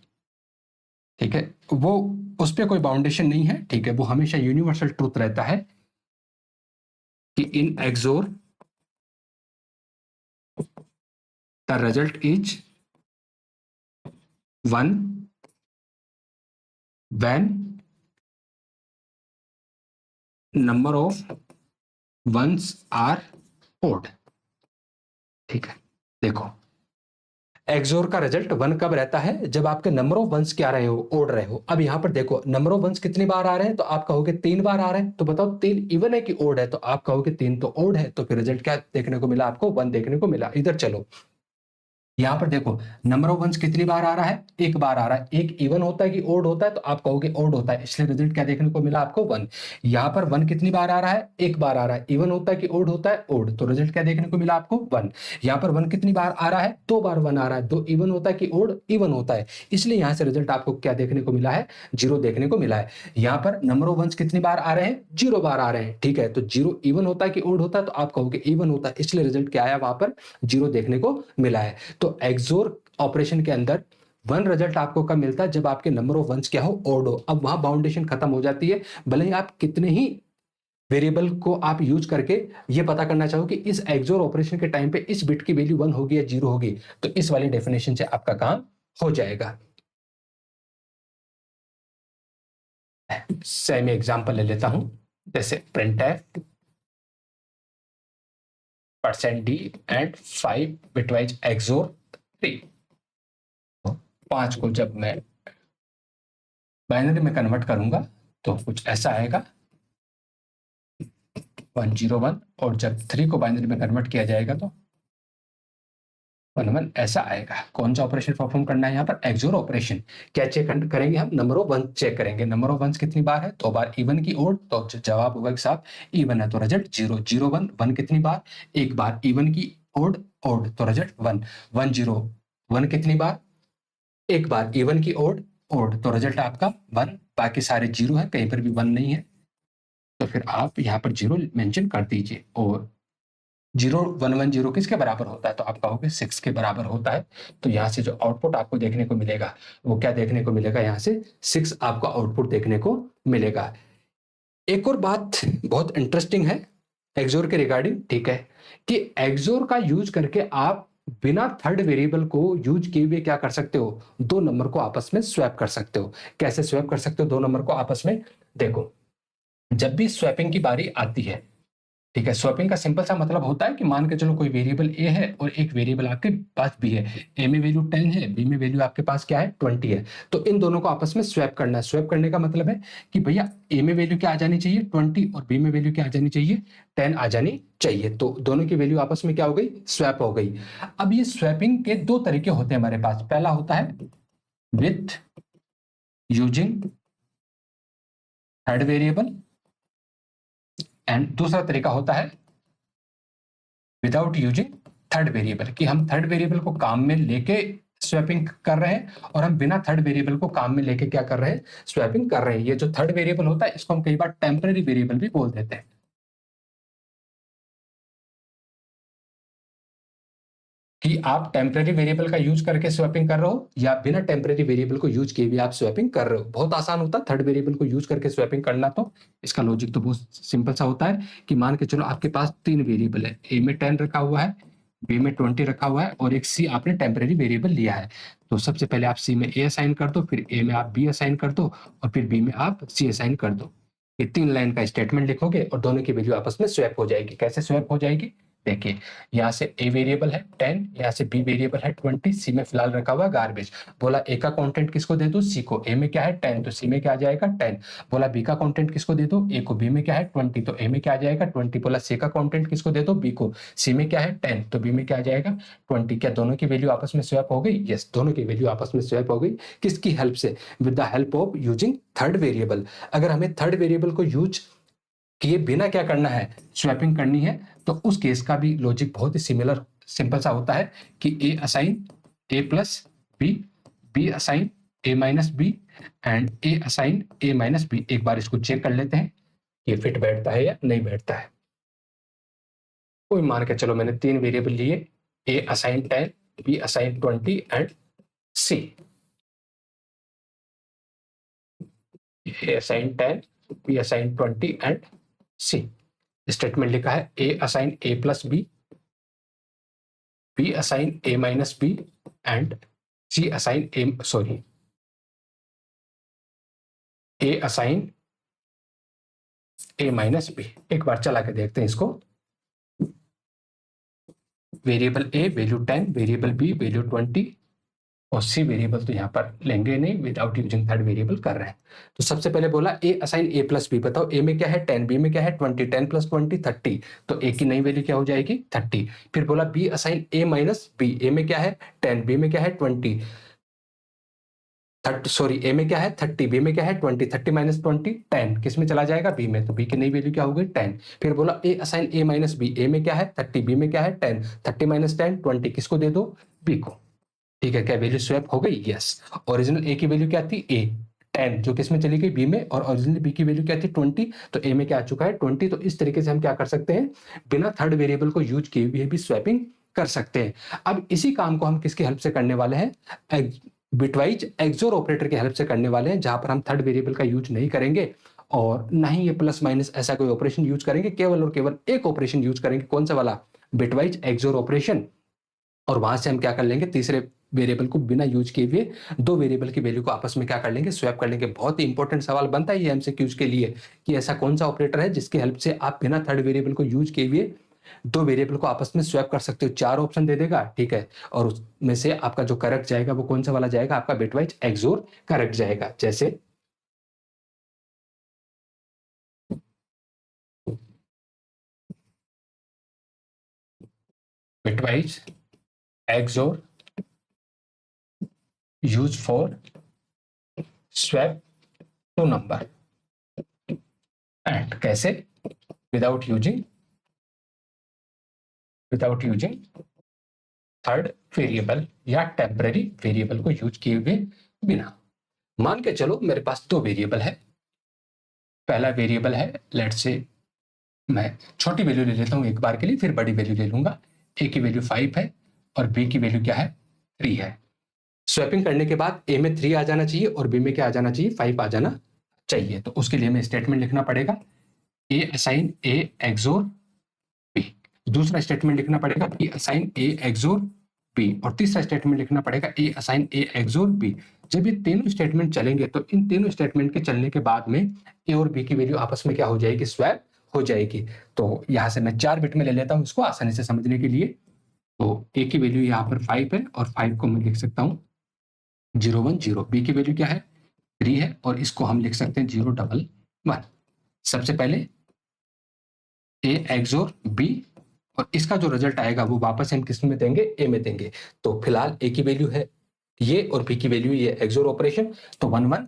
ठीक है, वो उस पर कोई बाउंडेशन नहीं है, ठीक है, वो हमेशा यूनिवर्सल ट्रूथ रहता है कि in XOR the result is 1 when number of ones are odd. ठीक है, देखो एक्सोर का रिजल्ट 1 कब रहता है, जब आपके नंबर ऑफ वंस क्या रहे हो, ओड रहे हो। अब यहां पर देखो नंबर ऑफ वंस कितनी बार आ रहे हैं, तो आप कहोगे 3 बार आ रहे हैं, तो बताओ 3 इवन है कि ओड है, तो आप कहोगे 3 तो ओड है, तो फिर रिजल्ट क्या देखने को मिला आपको, 1 देखने को मिला। इधर चलो, यहां पर देखो नंबर ऑफ वंस कितनी बार आ रहा है, 1 बार आ रहा है, एक इवन होता है कि ओड होता है, तो आप कहोगे ओड होता है, इसलिए रिजल्ट क्या देखने को मिला आपको, 1। यहां पर 1 कितनी बार आ रहा है, 1 बार आ रहा है, इवन होता है कि ओड होता है, ओड, तो रिजल्ट क्या देखने को मिला आपको, 1। यहां पर 1 कितनी बार आ रहा है, 2 बार 1 आ रहा है, 2 इवन होता है कि ओड, इवन होता है, इसलिए यहां से रिजल्ट आपको क्या देखने को मिला है, 0 देखने को मिला है। यहां पर नंबर ऑफ वंस कितनी बार आ रहे हैं, 0 बार आ रहे हैं, ठीक है, तो 0 इवन होता है कि ओड होता है, तो आप कहोगे इवन होता है, इसलिए रिजल्ट क्या आया, वहां पर 0 देखने को मिला है। तो एक्सोर ऑपरेशन के अंदर 1 रिजल्ट आपको कब मिलता है, जब आपके नंबर ऑफ वंस क्या हो, ओड हो। अब वहां बाउंडेशन खत्म हो जाती है, भले ही आप कितने ही वेरिएबल को आप यूज करके ये पता करना चाहो कि इस एक्सोर ऑपरेशन के टाइम पे इस बिट की वैल्यू 1 होगी या 0 होगी, तो इस वाली डेफिनेशन से आपका काम हो जाएगा। सेम एग्जांपल ले लेता हूं, जैसे printf %d and 5 bitwise XOR 3। 5 को जब मैं बाइनरी में कन्वर्ट करूंगा तो कुछ ऐसा आएगा 101, और जब 3 को बाइनरी में कन्वर्ट किया जाएगा तो 11 ऐसा आएगा। कौन सा ऑपरेशन परफॉर्म करना है यहाँ पर, एक्सोर ऑपरेशन। क्या चेक करेंगे हम, नंबर ऑफ वन चेक करेंगे, नंबर ऑफ वंस कितनी बार है, 2 बार इवन की ओड, तो जवाब होगा कि साहब इवन है, तो रिजल्ट 0 0 1 1 कितनी बार, 1 बार इवन की ओड ओड, तो रिजल्ट 1 1 0 1 कितनी बार, 1 बार इवन की ओड ओड, तो रिजल्ट आपका 1। बाकी सारे 0 है, कहीं पर भी 1 नहीं है, तो फिर आप यहाँ पर 0 मेंशन कर दीजिए। और 0110 किसके बराबर होता है, तो आप कहोगे 6 के बराबर होता है। तो यहाँ से जो आउटपुट आपको देखने को मिलेगा वो क्या देखने को मिलेगा, यहाँ से 6 आपको आउटपुट देखने को मिलेगा। एक और बात बहुत इंटरेस्टिंग है एक्सोर के रिगार्डिंग, ठीक है, कि एक्सोर का यूज करके आप बिना थर्ड वेरिएबल को यूज किए हुए क्या कर सकते हो, 2 नंबर को आपस में स्वैप कर सकते हो। कैसे स्वैप कर सकते हो 2 नंबर को आपस में, देखो जब भी स्वैपिंग की बारी आती है, ठीक है, स्वैपिंग का सिंपल सा मतलब होता है कि मान के चलो कोई वेरिएबल ए है और एक वेरिएबल आपके पास बी है, ए में वैल्यू 10 है, बी में वैल्यू आपके पास क्या है, 20 है, तो इन दोनों को आपस में स्वैप करना है। स्वैप करने का मतलब है कि भैया ए में वैल्यू क्या आ जानी चाहिए, 20, और बी में वैल्यू क्या आ जानी चाहिए, 10 आ जानी चाहिए, तो दोनों की वैल्यू आपस में क्या हो गई, स्वैप हो गई। अब ये स्वैपिंग के 2 तरीके होते हैं हमारे पास, पहला होता है with using third variable, and दूसरा तरीका होता है विदाउट यूजिंग थर्ड वेरिएबल, कि हम थर्ड वेरिएबल को काम में लेके स्वैपिंग कर रहे हैं और हम बिना थर्ड वेरिएबल को काम में लेके क्या कर रहे हैं, स्वैपिंग कर रहे हैं। ये जो थर्ड वेरिएबल होता है इसको हम कई बार टेम्पररी वेरिएबल भी बोल देते हैं। कि आप टेम्परेरी वेरिएबल का यूज करके स्वैपिंग कर रहे हो या बिना टेम्परेरी वेरिएबल को यूज किए भी आप स्वैपिंग कर रहे हो। बहुत आसान होता है थर्ड वेरिएबल को यूज करके स्वैपिंग करना। तो इसका लॉजिक तो बहुत सिंपल सा होता है कि मान के चलो आपके पास 3 वेरिएबल है, ए में 10 रखा हुआ है, बी में 20 रखा हुआ है और एक सी आपने टेम्परेरी वेरिएबल लिया है। तो सबसे पहले आप सी में ए असाइन कर दो, फिर ए में आप बी असाइन कर दो और फिर बी में आप सी असाइन कर दो। ये 3 लाइन का स्टेटमेंट लिखोगे और दोनों की वैल्यू आपस में स्वैप हो जाएगी। कैसे स्वैप हो जाएगी, देखिए यहाँ से ए वेरिएबल है 10, यहाँ से बी वेरिएबल है 20, सी में फिलहाल रखा हुआ गार्बेज। बोला ए का कंटेंट किसको दे दो, सी को। ए में क्या है 10, तो सी में क्या आ जाएगा 10। बोला बी का कंटेंट किसको दे दो, ए को। बी में क्या है 20, तो ए में क्या आ जाएगा 20। बोला सी का कंटेंट किसको दे दो, बी को। सी में क्या है 10, तो बी में क्या आ जाएगा 20। क्या दोनों की वैल्यू आपस में स्वैप हो गई? यस, दोनों की वैल्यू आपस में स्वैप हो गई। किसकी हेल्प से? With the help of using third variable. अगर हमें थर्ड वेरिएबल को यूज किए बिना क्या करना है, स्वैपिंग करनी है, तो उस केस का भी लॉजिक बहुत ही सिमिलर सिंपल सा होता है कि A assign A plus B, B assign A minus B and A assign A minus B. एक बार इसको चेक कर लेते हैं ये फिट बैठता है या नहीं बैठता है। कोई मान के चलो मैंने 3 वेरिएबल लिए, A assign 10, B assign 20 and C. A assign 10, B assign 20 and C. Statement लिखा है A assign A plus B, B assign A minus B and C assign A assign A minus B. एक बार चला के देखते हैं इसको। Variable A value 10, variable B value 20 और सी वेरिएबल तो यहाँ पर लेंगे नहीं, विदाउट यूजिंग थर्ड वेरिएबल कर रहे हैं। तो सबसे पहले बोला ए असाइन ए प्लस बी। बताओ ए में क्या है 10, बी में क्या है 20, 10 प्लस 20 30, तो ए की नई वैल्यू क्या हो जाएगी 30। फिर बोला B assign A minus B, A में क्या है 10, बी में क्या है 20, ए में क्या है 30, बी में क्या है 20, 30 माइनस 20 10, किस में चला जाएगा बी में, तो बी की नई वैल्यू क्या हो गई 10। फिर बोला ए assign A minus B, A में क्या है 30, बी में क्या है 10, 30 माइनस 10 20, किसको दे दो बी को। ठीक है, क्या वैल्यू स्वैप हो गई? यस। ओरिजिनल ए की वैल्यू क्या थी ए 10, जो किस में चली गई बी में, और ओरिजिनल बी की वैल्यू क्या थी 20, तो ए में क्या आ चुका है 20। तो इस तरीके से हम क्या कर सकते हैं, बिना थर्ड वेरिएबल को यूज किए हुए भी स्वैपिंग कर सकते हैं। अब इसी काम को हम किसकी हेल्प से करने वाले हैं, बिटवाइज एक्सोर ऑपरेटर की हेल्प से करने वाले हैं, जहां पर हम थर्ड वेरिएबल का यूज नहीं करेंगे और ना ही ये प्लस माइनस ऐसा कोई ऑपरेशन यूज करेंगे। केवल और केवल एक ऑपरेशन यूज करेंगे, कौन सा वाला, बिटवाइज एक्सोर ऑपरेशन। और वहां से हम क्या कर लेंगे, तीसरे वेरिएबल को बिना यूज किए हुए दो वेरिएबल की वैल्यू को आपस में क्या कर लेंगे, स्वैप कर लेंगे। बहुत ही इंपॉर्टेंट सवाल बनता है ये एमसीक्यूज के लिए कि ऐसा कौन सा ऑपरेटर है जिसकी हेल्प से आप बिना थर्ड वेरिएबल को यूज किए हुए दो वेरिएबल को आपस में स्वैप कर सकते हो। 4 ऑप्शन दे देगा, ठीक है, और उसमें से आपका जो करेक्ट जाएगा वो कौन सा वाला जाएगा, आपका बिटवाइज एक्सोर करेक्ट जाएगा। जैसे bitwise XOR use for swap two number and कैसे, विदाउट यूजिंग थर्ड वेरिएबल या टेम्पररी वेरिएबल को यूज किए हुए बिना। मान के चलो मेरे पास 2 वेरिएबल है। पहला वेरिएबल है, लेट से मैं छोटी वैल्यू ले लेता हूं एक बार के लिए, फिर बड़ी वैल्यू ले लूंगा। ए की वैल्यू 5 है और बी की वैल्यू क्या है 3 है। स्वैपिंग करने के बाद ए में 3 आ जाना चाहिए और बी में क्या आ जाना चाहिए 5 आ जाना चाहिए। तो उसके लिए हमें स्टेटमेंट लिखना पड़ेगा ए असाइन ए एक्सोर बी। दूसरा स्टेटमेंट लिखना पड़ेगा ए असाइन ए एक्सोर बी और तीसरा स्टेटमेंट लिखना पड़ेगा ए असाइन ए एक्सोर बी। जब ये तीनों स्टेटमेंट चलेंगे तो इन तीनों स्टेटमेंट के चलने के बाद में ए और बी की वैल्यू आपस में क्या हो जाएगी, स्वैप हो जाएगी। तो यहां से मैं 4 बिट में ले लेता हूं इसको आसानी से समझने के लिए। तो ए की वैल्यू यहाँ पर 5 है और 5 को मैं लिख सकता हूँ 010। बी की वैल्यू क्या है 3 है और इसको हम लिख सकते हैं 011। सबसे पहले ए एक्सोर बी और इसका जो रिजल्ट आएगा वो वापस हम किस में देंगे, ए में देंगे। तो फिलहाल ए की वैल्यू है ये और बी की वैल्यू ये एक्सोर ऑपरेशन, तो 1 1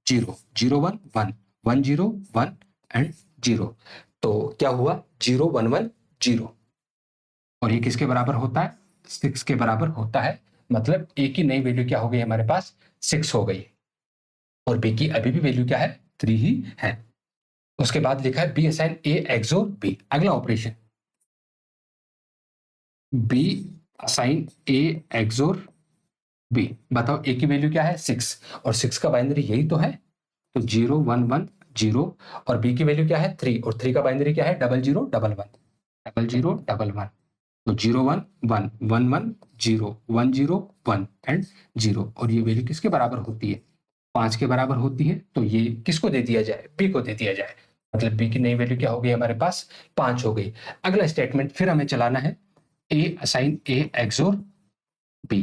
0 0 1 1 1 0 1 एंड 0। तो क्या हुआ 0 1 1 0 और ये किसके बराबर होता है 6 के बराबर होता है। मतलब ए की नई वैल्यू क्या हो गई हमारे पास 6 हो गई और बी की अभी भी वैल्यू क्या है 3 ही है। उसके बाद लिखा है B assign A XOR B. अगला operation B assign A XOR B. बताओ ए की वैल्यू क्या है 6 और 6 का बाइनरी यही तो है, तो 0 1 1 0 और बी की वैल्यू क्या है 3 और 3 का बाइनरी क्या है 0 0 1 1 0 0 1 1 तो 0 1 1 1 1 0 1 0 1 एंड 0 और ये वैल्यू किसके बराबर होती है 5 के बराबर होती है। तो ये किसको दे दिया जाए बी को दे दिया जाए, मतलब बी की नई वैल्यू क्या हो गई हमारे पास 5 हो गई। अगला स्टेटमेंट फिर हमें चलाना है A assign A XOR B.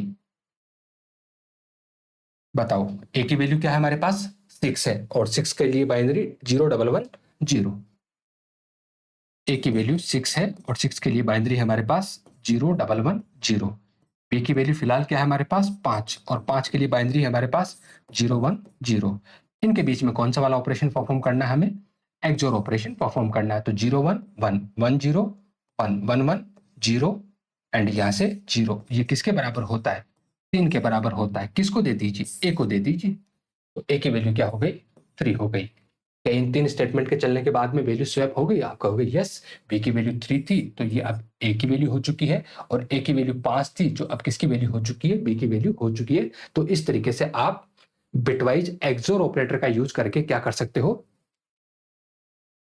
बताओ ए की वैल्यू क्या है हमारे पास 6 है और 6 के लिए बाइनरी 0 1 1 0। ए की वैल्यू 6 है और 6 के लिए बाइनरी है हमारे पास 0 1 1 0। बी की वैल्यू फिलहाल क्या है हमारे पास 5 और 5 के लिए बाइनरी है हमारे पास 0 1 0। इनके बीच में कौन सा वाला ऑपरेशन परफॉर्म करना है हमें एक्सोर ऑपरेशन परफॉर्म करना है। तो 0 1 1 1 0 1 1 1 0 एंड यहां से 0 ये किसके बराबर होता है 3 के बराबर होता है। किसको दे दीजिए ए को दे दीजिए। तो ए की वैल्यू क्या हो गई 3 हो गई। क्या इन 3 स्टेटमेंट के चलने के बाद में वैल्यू स्वैप हो गई। आप कहोगे यस बी की वैल्यू 3 थी तो ये अब ए की वैल्यू हो चुकी है और ए की वैल्यू 5 थी जो अब किसकी वैल्यू हो चुकी है बी की वैल्यू हो चुकी है। तो इस तरीके से आप बिटवाइज एक्सोर ऑपरेटर का यूज करके क्या कर सकते हो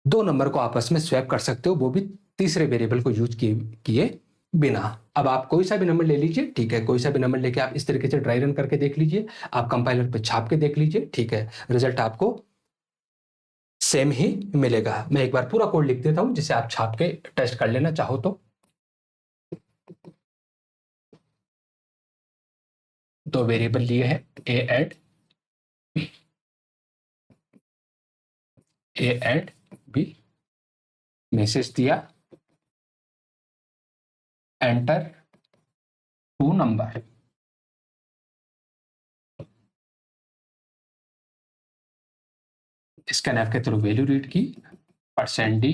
दो नंबर को आपस में स्वैप कर सकते हो, वो भी तीसरे वेरिएबल को यूज किए बिना। अब आप कोई सा भी नंबर ले लीजिए, ठीक है, कोई सा भी नंबर लेके आप इस तरीके से ड्राई रन करके देख लीजिए, आप कंपाइलर पे छाप के देख लीजिए, ठीक है, रिजल्ट आपको सेम ही मिलेगा। मैं एक बार पूरा कोड लिख देता हूं जिसे आप छाप के टेस्ट कर लेना चाहो तो। दो वेरिएबल लिए हैं A and B, A and B, message दिया एंटर टू नंबर। स्कैनफ के थ्रू वैल्यू रीड की %d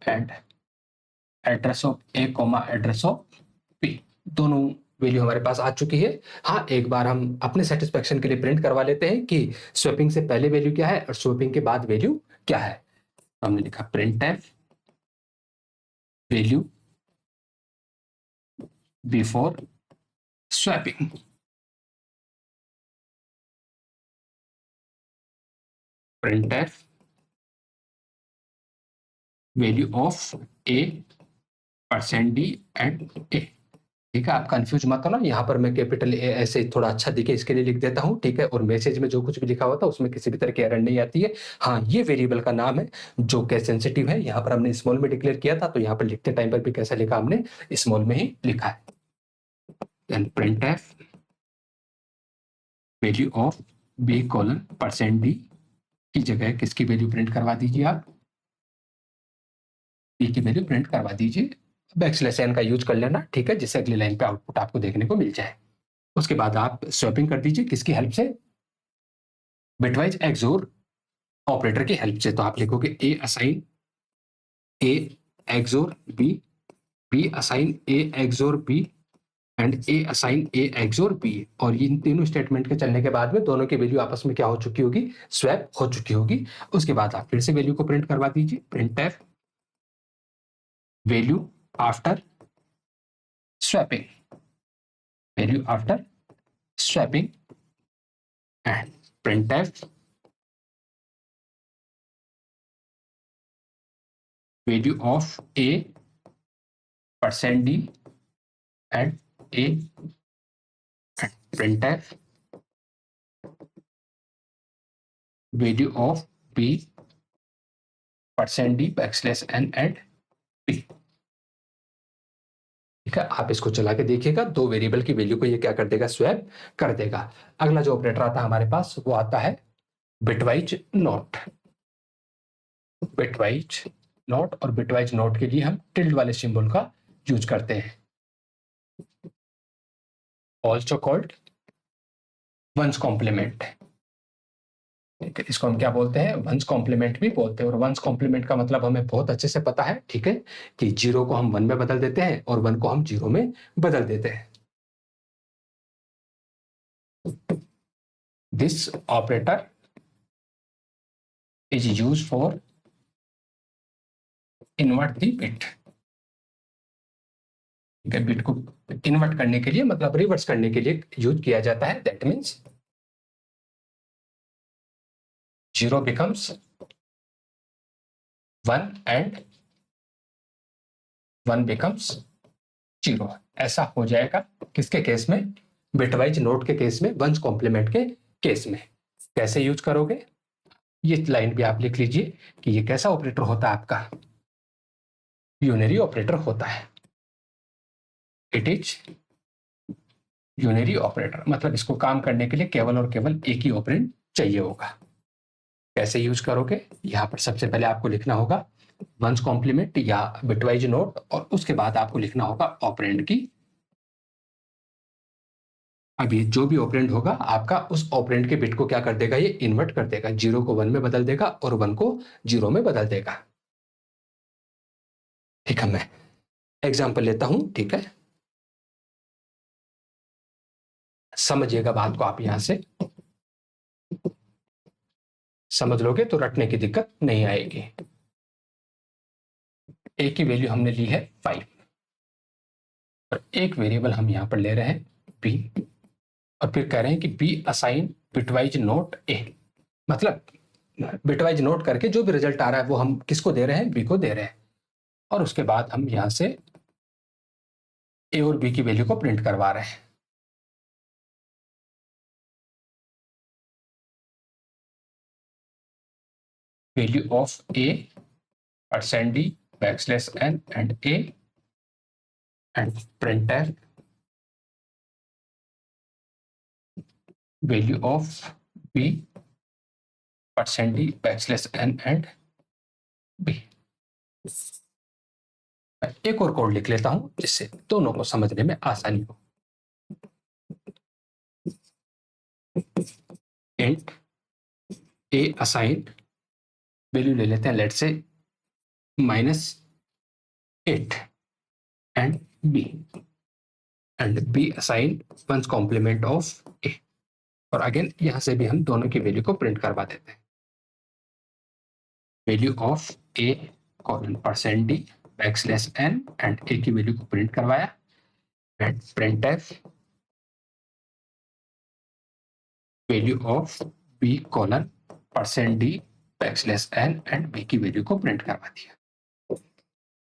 and address of A comma address of B, दोनों वैल्यू हमारे पास आ चुकी है। हाँ, एक बार हम अपने सेटिस्फेक्शन के लिए प्रिंट करवा लेते हैं कि स्वैपिंग से पहले वैल्यू क्या है और स्वैपिंग के बाद वैल्यू क्या है। तो हमने लिखा print F value before swapping. Print F value of A %d and A. ठीक है, आप कंफ्यूज मत हो ना, यहाँ पर मैं कैपिटल ए ऐसे थोड़ा अच्छा दिखे इसके लिए लिख देता हूँ, ठीक है, और मैसेज में जो कुछ भी लिखा होता है उसमें किसी भी तरह की एरर नहीं आती है। हाँ, ये वेरिएबल का नाम है जो केस सेंसिटिव है, यहाँ पर हमने स्मॉल में डिक्लेयर किया था तो यहाँ पर लिखते टाइम पर भी कैसा लिखा हमने स्मॉल में ही लिखा है। Then print F value of B colon %d की जगह किसकी वैल्यू प्रिंट करवा दीजिए आप बी की वैल्यू प्रिंट करवा दीजिए। बैकस्लैश एन का यूज कर लेना, ठीक है, जिससे अगली लाइन पे आउटपुट आपको देखने को मिल जाए। उसके बाद आप स्वैपिंग कर दीजिए किसकी हेल्प से बिटवाइज एक्सोर ऑपरेटर की हेल्प से। तो आप लिखोगे A assign A XOR B, B assign A XOR B and A assign A XOR B, और इन तीनों स्टेटमेंट के चलने के बाद में दोनों की वैल्यू आपस में क्या हो चुकी होगी स्वैप हो चुकी होगी। उसके बाद आप फिर से वैल्यू को प्रिंट करवा दीजिए print F value after swapping, value after swapping and print F value of A %d and A printf value of b %d \n and p। ठीक है, आप इसको चला के देखिएगा, दो वेरिएबल की वैल्यू को ये क्या कर देगा स्वैप कर देगा। अगला जो ऑपरेटर आता है हमारे पास वो आता है बिटवाइज नॉट। बिटवाइज नॉट, और बिटवाइज नॉट के लिए हम टिल्ड वाले सिंबल का यूज करते हैं, ऑल्सो कॉल्ड वंस कॉम्प्लीमेंट। ठीक है, इसको हम क्या बोलते हैं, वंस कॉम्प्लीमेंट भी बोलते हैं। और वंस कॉम्प्लीमेंट का मतलब हमें बहुत अच्छे से पता है, ठीक है, कि 0 को हम 1 में बदल देते हैं और 1 को हम 0 में बदल देते हैं। This operator is use for invert the bit. ठीक है, बिट को इन्वर्ट करने के लिए मतलब रिवर्स करने के लिए यूज किया जाता है। That means 0 becomes 1 and 1 becomes 0। ऐसा हो जाएगा किसके केस में, बिटवाइज नोट के केस में, वंस कॉम्प्लीमेंट के केस में। कैसे यूज करोगे, ये लाइन भी आप लिख लीजिए कि ये कैसा ऑपरेटर होता है आपका, यूनरी ऑपरेटर होता है। इट इज यूनरी ऑपरेटर, मतलब इसको काम करने के लिए केवल और केवल एक ही ऑपरेंड चाहिए होगा। कैसे यूज करोगे, यहां पर सबसे पहले आपको लिखना होगा वंस कॉम्प्लीमेंट या बिटवाइज नोट, और उसके बाद आपको लिखना होगा ऑपरेंड की। अभी जो भी ऑपरेंड होगा आपका, उस ऑपरेंड के बिट को क्या कर देगा, ये इन्वर्ट कर देगा, 0 को 1 में बदल देगा और 1 को 0 में बदल देगा। ठीक है, मैं एग्जाम्पल लेता हूं, ठीक है, समझिएगा बात को। आप यहां से समझ लोगे तो रटने की दिक्कत नहीं आएगी। ए की वैल्यू हमने ली है 5 और एक वेरिएबल हम यहां पर ले रहे हैं बी, और फिर कह रहे हैं कि बी असाइन बिटवाइज नोट ए, मतलब बिटवाइज नोट करके जो भी रिजल्ट आ रहा है वो हम किसको दे रहे हैं, बी को दे रहे हैं। और उसके बाद हम यहां से ए और बी की वैल्यू को प्रिंट करवा रहे हैं। Value of A percent D backslash N and A and printer value of B percent D backslash N and B. एक और कोड लिख लेता हूं जिससे दोनों को समझने में आसानी हो। इंट ए असाइन वैल्यू ले लेते हैं, let say -8 and B, and B assign one's complement of A. और अगेन यहां से भी हम दोनों की वैल्यू को प्रिंट करवा देते हैं। Value of A colon percent D backslash N and A की वैल्यू को प्रिंट करवाया, and printf value of B colon percent D backslash N and B की वैल्यू को प्रिंट करवा दिया।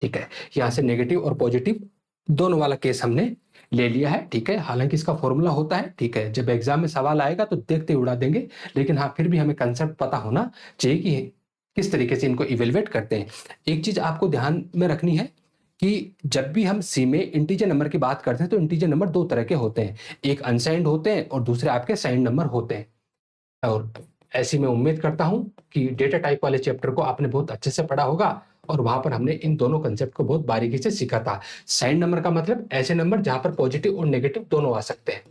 ठीक है, यहां से नेगेटिव और पॉजिटिव दोनों वाला केस हमने ले लिया है। ठीक है, हालांकि इसका फॉर्मूला होता है, ठीक है, जब एग्जाम में सवाल आएगा तो देखते उड़ा देंगे, लेकिन हाँ फिर भी हमें कंसेप्ट पता होना चाहिए कि किस तरीके से इनको इवेलुएट करते हैं। एक चीज आपको ध्यान में रखनी है कि जब भी हम सी में इंटीजर नंबर की बात करते हैं तो इंटीजर नंबर दो तरह के होते हैं, एक अनसाइंड होते हैं और दूसरे आपके साइंड नंबर होते हैं। और ऐसी मैं उम्मीद करता हूं कि डेटा टाइप वाले चैप्टर को आपने बहुत अच्छे से पढ़ा होगा और वहां पर हमने इन दोनों कंसेप्ट को बहुत बारीकी से सीखा था। साइंड नंबर का मतलब ऐसे नंबर जहां पर पॉजिटिव और नेगेटिव दोनों आ सकते हैं,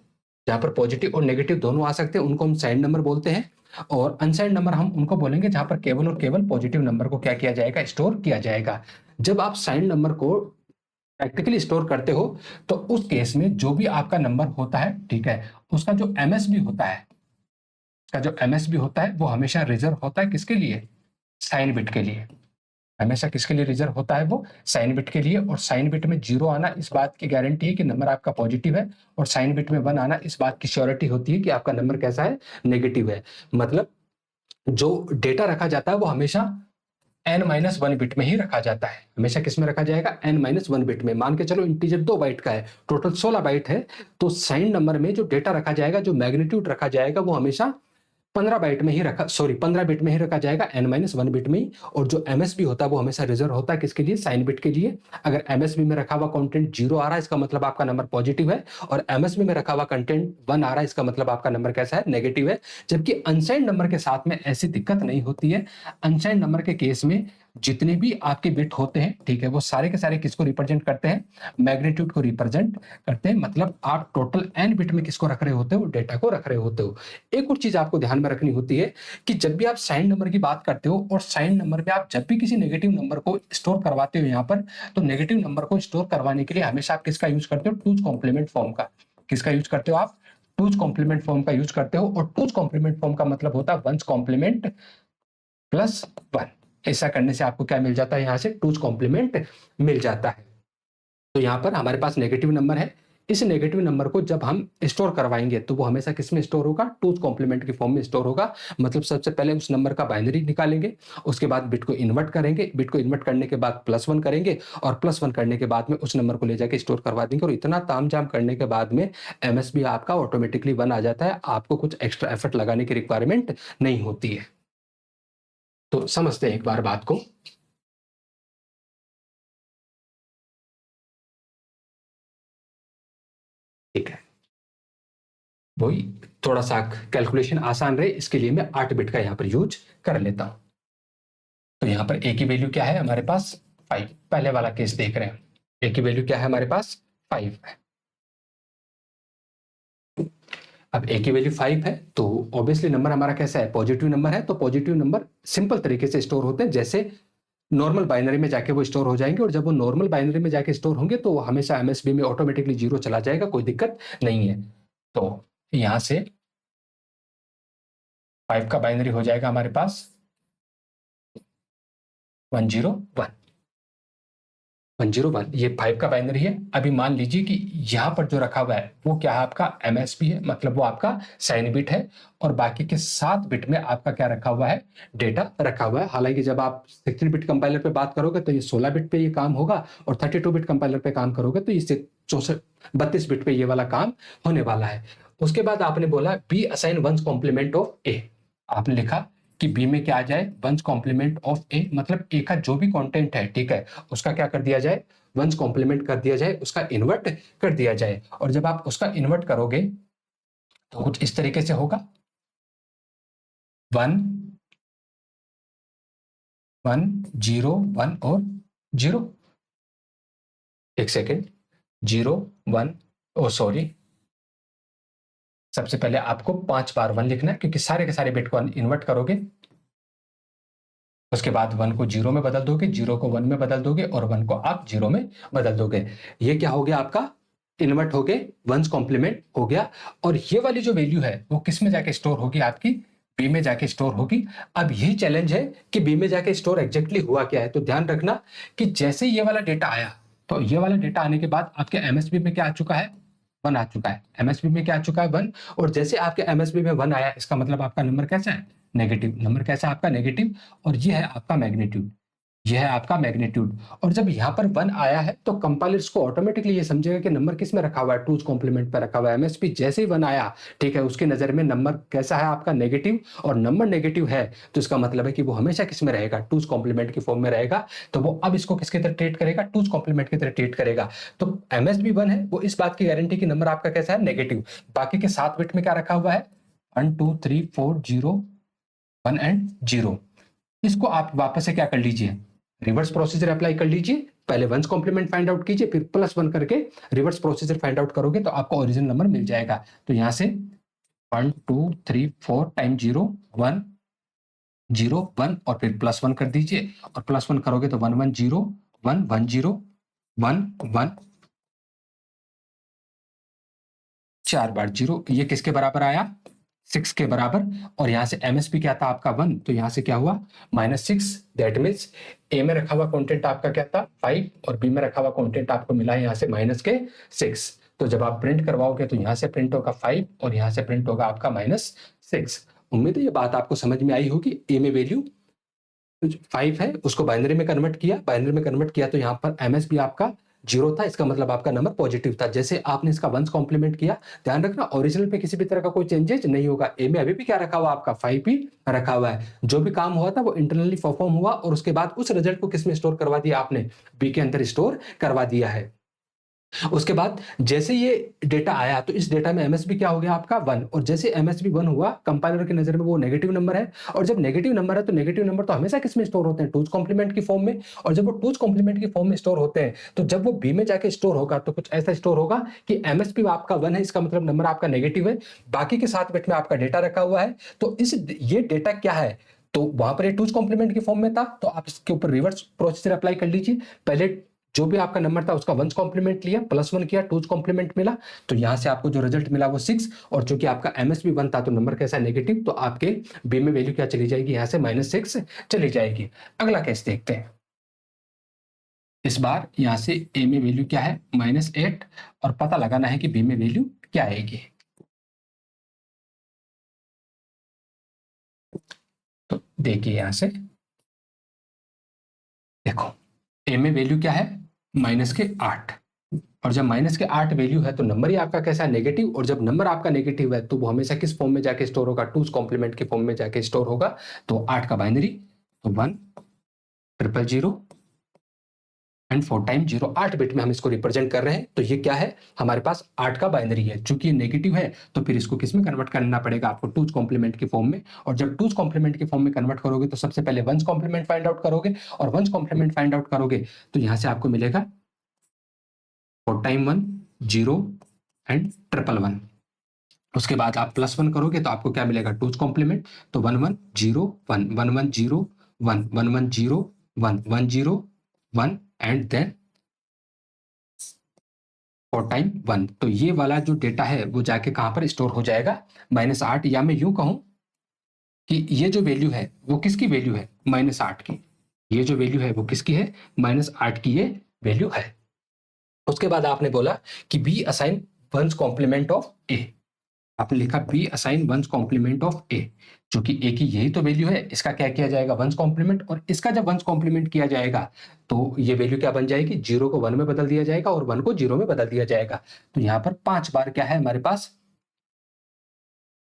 जहां पर पॉजिटिव और नेगेटिव दोनों आ सकते हैं उनको हम साइंड नंबर बोलते हैं। और अनसाइंड नंबर हम उनको बोलेंगे जहां पर केवल और केवल पॉजिटिव नंबर को क्या किया जाएगा, स्टोर किया जाएगा। जब आप साइंड नंबर को प्रैक्टिकली स्टोर करते हो तो उस केस में जो भी आपका नंबर होता है, ठीक है, उसका जो एमएसबी होता है, उसका जो एमएसबी होता है वो हमेशा रिजर्व होता है किसके लिए, साइन बिट के लिए। हमेशा किसके लिए रिजर्व होता है वो, साइन बिट के लिए। और साइन बिट में 0 आना इस बात की गारंटी है कि नंबर आपका पॉजिटिव है, और साइन बिट में 1 आना इस बात की श्योरिटी होती है कि आपका नंबर कैसा है, नेगेटिव है। मतलब जो डेटा रखा जाता है वो हमेशा n-1 बिट में ही रखा जाता है। हमेशा किस में रखा जाएगा, n-1 बिट में। मान के चलो इंटीजर 2 बाइट का है, टोटल 16 बाइट है, तो साइन नंबर में जो डेटा रखा जाएगा, जो मैग्नीट्यूड रखा जाएगा वो हमेशा 15 बाइट में ही रखा, सॉरी 15 बिट में ही रखा जाएगा, n-1 बिट में ही। और जो एमएसबी होता है वो हमेशा रिजर्व होता है किसके लिए, साइन बिट के लिए। अगर एमएसबी में रखा हुआ कंटेंट 0 आ रहा है इसका मतलब आपका नंबर पॉजिटिव है, और एमएसबी में रखा हुआ कंटेंट 1 आ रहा है इसका मतलब आपका नंबर कैसा है, नेगेटिव है। जबकि अनसाइंड नंबर के साथ में ऐसी दिक्कत नहीं होती है। अनसाइंड नंबर के केस में जितने भी आपके बिट होते हैं, ठीक है, वो सारे के सारे किसको रिप्रेजेंट करते हैं? मैग्नीट्यूड को रिप्रेजेंट करते हैं। मतलब आप टोटल n बिट में किसको रख रहे होते हो? डेटा को रख रहे होते हो। एक और चीज आपको ध्यान में रखनी होती है कि जब भी आप साइन नंबर की बात करते हो और साइन नंबर में आप जब भी किसी नेगेटिव नंबर को स्टोर करवाते हो यहाँ पर, तो नेगेटिव नंबर को स्टोर करवाने के लिए हमेशा आप किसका यूज करते हो? टूज कॉम्प्लीमेंट फॉर्म का। किसका यूज करते हो आप? टूज कॉम्प्लीमेंट फॉर्म का यूज करते हो। और टूज कॉम्प्लीमेंट फॉर्म का मतलब होता है वंस कॉम्प्लीमेंट प्लस 1। ऐसा करने से आपको क्या मिल जाता है? यहाँ से टूज कॉम्प्लीमेंट मिल जाता है। तो यहाँ पर हमारे पास नेगेटिव नंबर है। इस नेगेटिव नंबर को जब हम स्टोर करवाएंगे तो वो हमेशा किस में स्टोर होगा? टूज कॉम्प्लीमेंट की फॉर्म में स्टोर होगा। मतलब सबसे पहले उस नंबर का बाइनरी निकालेंगे, उसके बाद बिट को इन्वर्ट करेंगे, बिट को इन्वर्ट करने के बाद +1 करेंगे और +1 करने के बाद में उस नंबर को ले जाके स्टोर करवा देंगे। और इतना तामझाम करने के बाद में एमएसबी आपका ऑटोमेटिकली 1 आ जाता है। आपको कुछ एक्स्ट्रा एफर्ट लगाने की रिक्वायरमेंट नहीं होती है। तो समझते हैं एक बार बात को। ठीक है, वही थोड़ा सा कैलकुलेशन आसान रहे इसके लिए मैं 8 बिट का यहाँ पर यूज कर लेता हूं। तो यहाँ पर ए की वैल्यू क्या है हमारे पास? 5। पहले वाला केस देख रहे हैं। ए की वैल्यू क्या है हमारे पास? 5 है। अब ए की वैल्यू 5 है तो ऑब्वियसली नंबर हमारा कैसा है? पॉजिटिव नंबर है। तो पॉजिटिव नंबर सिंपल तरीके से स्टोर होते हैं, जैसे नॉर्मल बाइनरी में जाके वो स्टोर हो जाएंगे। और जब वो नॉर्मल बाइनरी में जाके स्टोर होंगे तो हमेशा एमएसबी में ऑटोमेटिकली 0 चला जाएगा, कोई दिक्कत नहीं है। तो यहाँ से 5 का बाइनरी हो जाएगा हमारे पास 101। 101 ये 5 का बाइनरी है। अभी मान लीजिए कि यहाँ पर जो रखा हुआ है वो क्या है? आपका एमएसबी है, मतलब वो आपका साइन बिट है। और बाकी के 7 बिट में आपका क्या रखा हुआ है? डेटा रखा हुआ है। हालांकि जब आप 16 बिट कंपाइलर पे बात करोगे तो ये 16 बिट पे ये काम होगा, और 32 बिट कंपाइलर पे काम करोगे तो ये 32 बिट पे ये वाला काम होने वाला है। उसके बाद आपने बोला B assign one's complement of A. आपने लिखा कि बी में क्या आ जाए? वंस कॉम्प्लीमेंट ऑफ ए, मतलब ए का जो भी कंटेंट है, ठीक है, उसका क्या कर दिया जाए? वंस कॉम्प्लीमेंट कर दिया जाए, उसका इन्वर्ट कर दिया जाए। और जब आप उसका इन्वर्ट करोगे तो कुछ इस तरीके से होगा 1 1 0 1 और 0। एक सेकेंड, 0 1, ओ सॉरी, सबसे पहले आपको 5 बार 1 लिखना है क्योंकि सारे के सारे बिट को इन्वर्ट करोगे। उसके बाद 1 को 0 में बदल दोगे, 0 को 1 में बदल दोगे और 1 को आप 0 में बदल दोगे। ये क्या हो गया आपका? इन्वर्ट हो गए, वंस कॉम्प्लीमेंट हो गया। और ये वाली जो वैल्यू है वो किस में जाके स्टोर होगी? आपकी बी में जाके स्टोर होगी। अब यही चैलेंज है कि बी में जाके स्टोर एग्जैक्टली हुआ क्या है। तो ध्यान रखना कि जैसे ये वाला डेटा आया, तो ये वाला डेटा आने के बाद आपके एमएसबी में क्या आ चुका है? 1 आ चुका है। एमएसबी में क्या आ चुका है? 1। और जैसे आपके एमएसबी में 1 आया, इसका मतलब आपका नंबर कैसा है? नेगेटिव। नंबर कैसा है आपका? नेगेटिव। और ये है आपका मैग्नीट्यूड, यह है आपका मैग्नीट्यूड। और जब यहाँ पर 1 आया है तो कंपाइलर इसको ऑटोमेटिकली ये समझेगा कि नंबर किस में रखा हुआ है? टूज कॉम्प्लीमेंट पे रखा हुआ है। एमएसपी जैसे ही 1 आया, ठीक है, उसकी नजर में नंबर कैसा है आपका? नेगेटिव। और नंबर नेगेटिव है तो इसका मतलब है कि वो हमेशा किस में रहेगा? टूज कॉम्प्लीमेंट की फॉर्म में रहेगा। तो वो अब इसको किसकी तरह ट्रीट करेगा? टूज कॉम्प्लीमेंट की तरह ट्रीट करेगा। तो एमएसबी 1 है, वो इस बात की गारंटी कि नंबर आपका कैसा है? नेगेटिव। बाकी के 7 बिट में क्या रखा हुआ है? 1 2 3 4 0 1 एंड 0। इसको आप वापस से क्या कर लीजिए? रिवर्स प्रोसीजर अप्लाई कर लीजिए। पहले वंस कॉम्प्लीमेंट फाइंड आउट कीजिए, फिर +1 करके रिवर्स प्रोसीजर फाइंड आउट करोगे तो आपको ओरिजिनल नंबर मिल जाएगा। तो यहां से 1 2 3 4 टाइम 0 1 0 1 और फिर +1 कर दीजिए। और +1 करोगे तो 1 1 0 1 1 0 1 1, 4 बार 0। ये किसके बराबर आया? 6 के बराबर। और यहां से एमएसपी क्या था आपका? 1। तो यहां से क्या हुआ? -6। दैट मीन्स ए में रखा हुआ कंटेंट आपका क्या था? 5। और बी में रखा हुआ कंटेंट आपको मिला है यहां से -6। तो जब आप प्रिंट करवाओगे तो यहां से प्रिंट होगा 5 और यहां से प्रिंट होगा आपका -6। उम्मीद है ये बात आपको समझ में आई होगी। ए में वैल्यू 5 है, उसको बाइनरी में कन्वर्ट किया, बाइनरी में कन्वर्ट किया तो यहाँ पर एमएसबी आपका 0 था, इसका मतलब आपका नंबर पॉजिटिव था। जैसे आपने इसका वंस कॉम्प्लीमेंट किया, ध्यान रखना ओरिजिनल पे किसी भी तरह का कोई चेंजेस नहीं होगा। ए में अभी भी क्या रखा हुआ आपका? 5 ही रखा हुआ है। जो भी काम हुआ था वो इंटरनली परफॉर्म हुआ और उसके बाद उस रिजल्ट को किस में स्टोर करवा दिया आपने? बी के अंदर स्टोर करवा दिया है। उसके बाद जैसे ये डेटा आया तो इस डेटा में एमएसबी क्या हो गया आपका 1, और जैसे एमएसबी 1 हुआ कंपाइलर की नजर में वो नेगेटिव नंबर है, और जब नेगेटिव नंबर है तो नेगेटिव नंबर तो हमेशा किसमें स्टोर होते हैं, टूज कॉम्प्लीमेंट की फॉर्म में, और जब वो टूज कॉम्प्लीमेंट की फॉर्म में स्टोर होते हैं तो जब वो बी में जाके स्टोर होगा तो कुछ ऐसा स्टोर होगा कि एमएसपी आपका 1 है, इसका मतलब नंबर आपका नेगेटिव है, बाकी के 7 बिट में आपका डेटा रखा हुआ है। तो ये डेटा क्या है, तो वहां पर टूज कॉम्प्लीमेंट की फॉर्म में था, तो आप इसके ऊपर रिवर्स प्रोसीजर अप्लाई कर लीजिए। पहले जो भी आपका नंबर था उसका वंस कॉम्प्लीमेंट लिया, +1 किया, टूज कॉम्प्लीमेंट मिला, तो यहां से आपको जो रिजल्ट मिला वो 6, और चूंकि आपका एमएसबी 1 था तो नंबर कैसा नेगेटिव, तो आपके बी में वैल्यू क्या चली जाएगी, यहां से -6 चली जाएगी। अगला केस देखते हैं। इस बार यहां से ए में वैल्यू क्या है, -8, और पता लगाना है कि बी में वैल्यू क्या आएगी। तो देखिए यहां से देखो, ए में वैल्यू क्या है, -8, और जब -8 वैल्यू है तो नंबर ही आपका कैसा है, नेगेटिव, और जब नंबर आपका नेगेटिव है तो वो हमेशा किस फॉर्म में जाके स्टोर होगा, टूज कॉम्प्लीमेंट के फॉर्म में जाके स्टोर होगा। तो 8 का बाइनरी, तो 1 000 एंड 4 टाइम 0, 8 बिट में हम इसको रिप्रेजेंट कर रहे हैं। तो ये क्या है, हमारे पास 8 का बाइनरी है, चूंकि ये नेगेटिव है तो फिर इसको किस में कन्वर्ट करना पड़ेगा आपको, टूज कॉम्प्लीमेंट की फॉर्म में, और जब टूज कॉम्प्लीमेंट की फॉर्म में कन्वर्ट करोगे तो सबसे पहले वंस कॉम्प्लीमेंट फाइंड आउट करोगे, और वंस कॉम्प्लीमेंट फाइंड आउट करोगे तो यहां से आपको मिलेगा 4 टाइम 1 0 एंड 111। उसके बाद आप +1 करोगे तो आपको क्या मिलेगा, टूज कॉम्प्लीमेंट, तो 1 1 0 1 1 1 0 1 1 1 0 1 1 0 1 एंड देन 4 टाइम 1। तो ये वाला जो डेटा है वो जाके कहां पर स्टोर हो जाएगा, -8, या मैं यूं कहूं कि ये जो वैल्यू है वो किसकी वैल्यू है, -8 की। ये जो वैल्यू है वो किसकी है, -8 की ये वैल्यू है। उसके बाद आपने बोला कि B assign one's complement of A, आपने लिखा B assign one's complement of A, क्योंकि ए की यही तो वैल्यू है, इसका क्या किया जाएगा, वंस कॉम्प्लीमेंट, और इसका जब वंस कॉम्प्लीमेंट किया जाएगा तो ये वैल्यू क्या बन जाएगी, 0 को 1 में बदल दिया जाएगा और 1 को 0 में बदल दिया जाएगा। तो यहां पर 5 बार क्या है हमारे पास,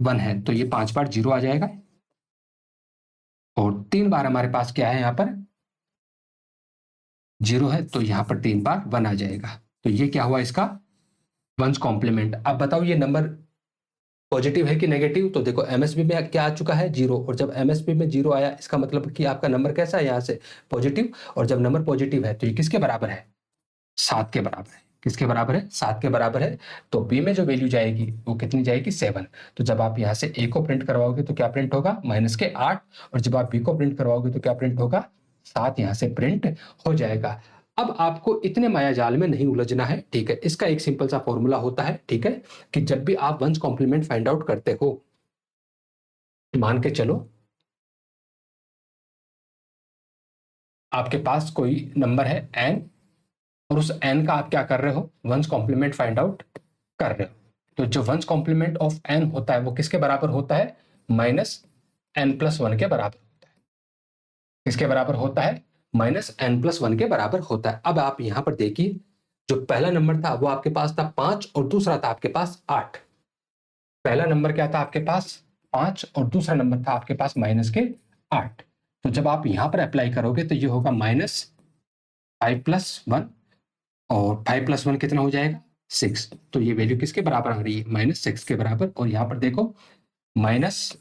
1 है, तो ये 5 बार 0 आ जाएगा, और 3 बार हमारे पास क्या है, यहां पर 0 है, तो यहां पर 3 बार 1 आ जाएगा। तो ये क्या हुआ इसका वंस कॉम्प्लीमेंट। अब बताओ ये नंबर पॉजिटिव है कि नेगेटिव, तो देखो एमएसबी में क्या आ चुका है, 0, और जब एमएसबी में 0 आया इसका मतलब कि आपका नंबर कैसा है, यहां से पॉजिटिव, और जब नंबर पॉजिटिव है तो ये किसके बराबर है, 7 के बराबर है। किसके बराबर है, 7 के बराबर है। तो बी में जो वैल्यू जाएगी वो कितनी जाएगी, 7। तो जब आप यहाँ से ए को प्रिंट करवाओगे तो क्या प्रिंट होगा, -8, और जब आप बी को प्रिंट करवाओगे तो क्या प्रिंट होगा, 7 यहाँ से प्रिंट हो जाएगा। अब आपको इतने मायाजाल में नहीं उलझना है, ठीक है। इसका एक सिंपल सा फॉर्मूला होता है, ठीक है, कि जब भी आप वंस कॉम्प्लीमेंट फाइंड आउट करते हो, मान के चलो आपके पास कोई नंबर है n, और उस n का आप क्या कर रहे हो, वंस कॉम्प्लीमेंट फाइंड आउट कर रहे हो। तो जो वंस कॉम्प्लीमेंट ऑफ n होता है वो किसके बराबर होता है, -n+1 के बराबर होता है। किसके बराबर होता है, -n+1 के बराबर होता है। अब आप यहां पर देखिए, जो पहला नंबर था वो आपके पास था 5, और दूसरा था आपके पास 8। पहला नंबर क्या था आपके पास 5, और दूसरा नंबर था आपके पास -8। तो जब आप यहां पर अप्लाई करोगे तो ये होगा -5+1, और 5+1 कितना हो जाएगा, 6। तो ये वैल्यू किसके बराबर आ रही है, -6 के बराबर। और यहाँ पर देखो माइनस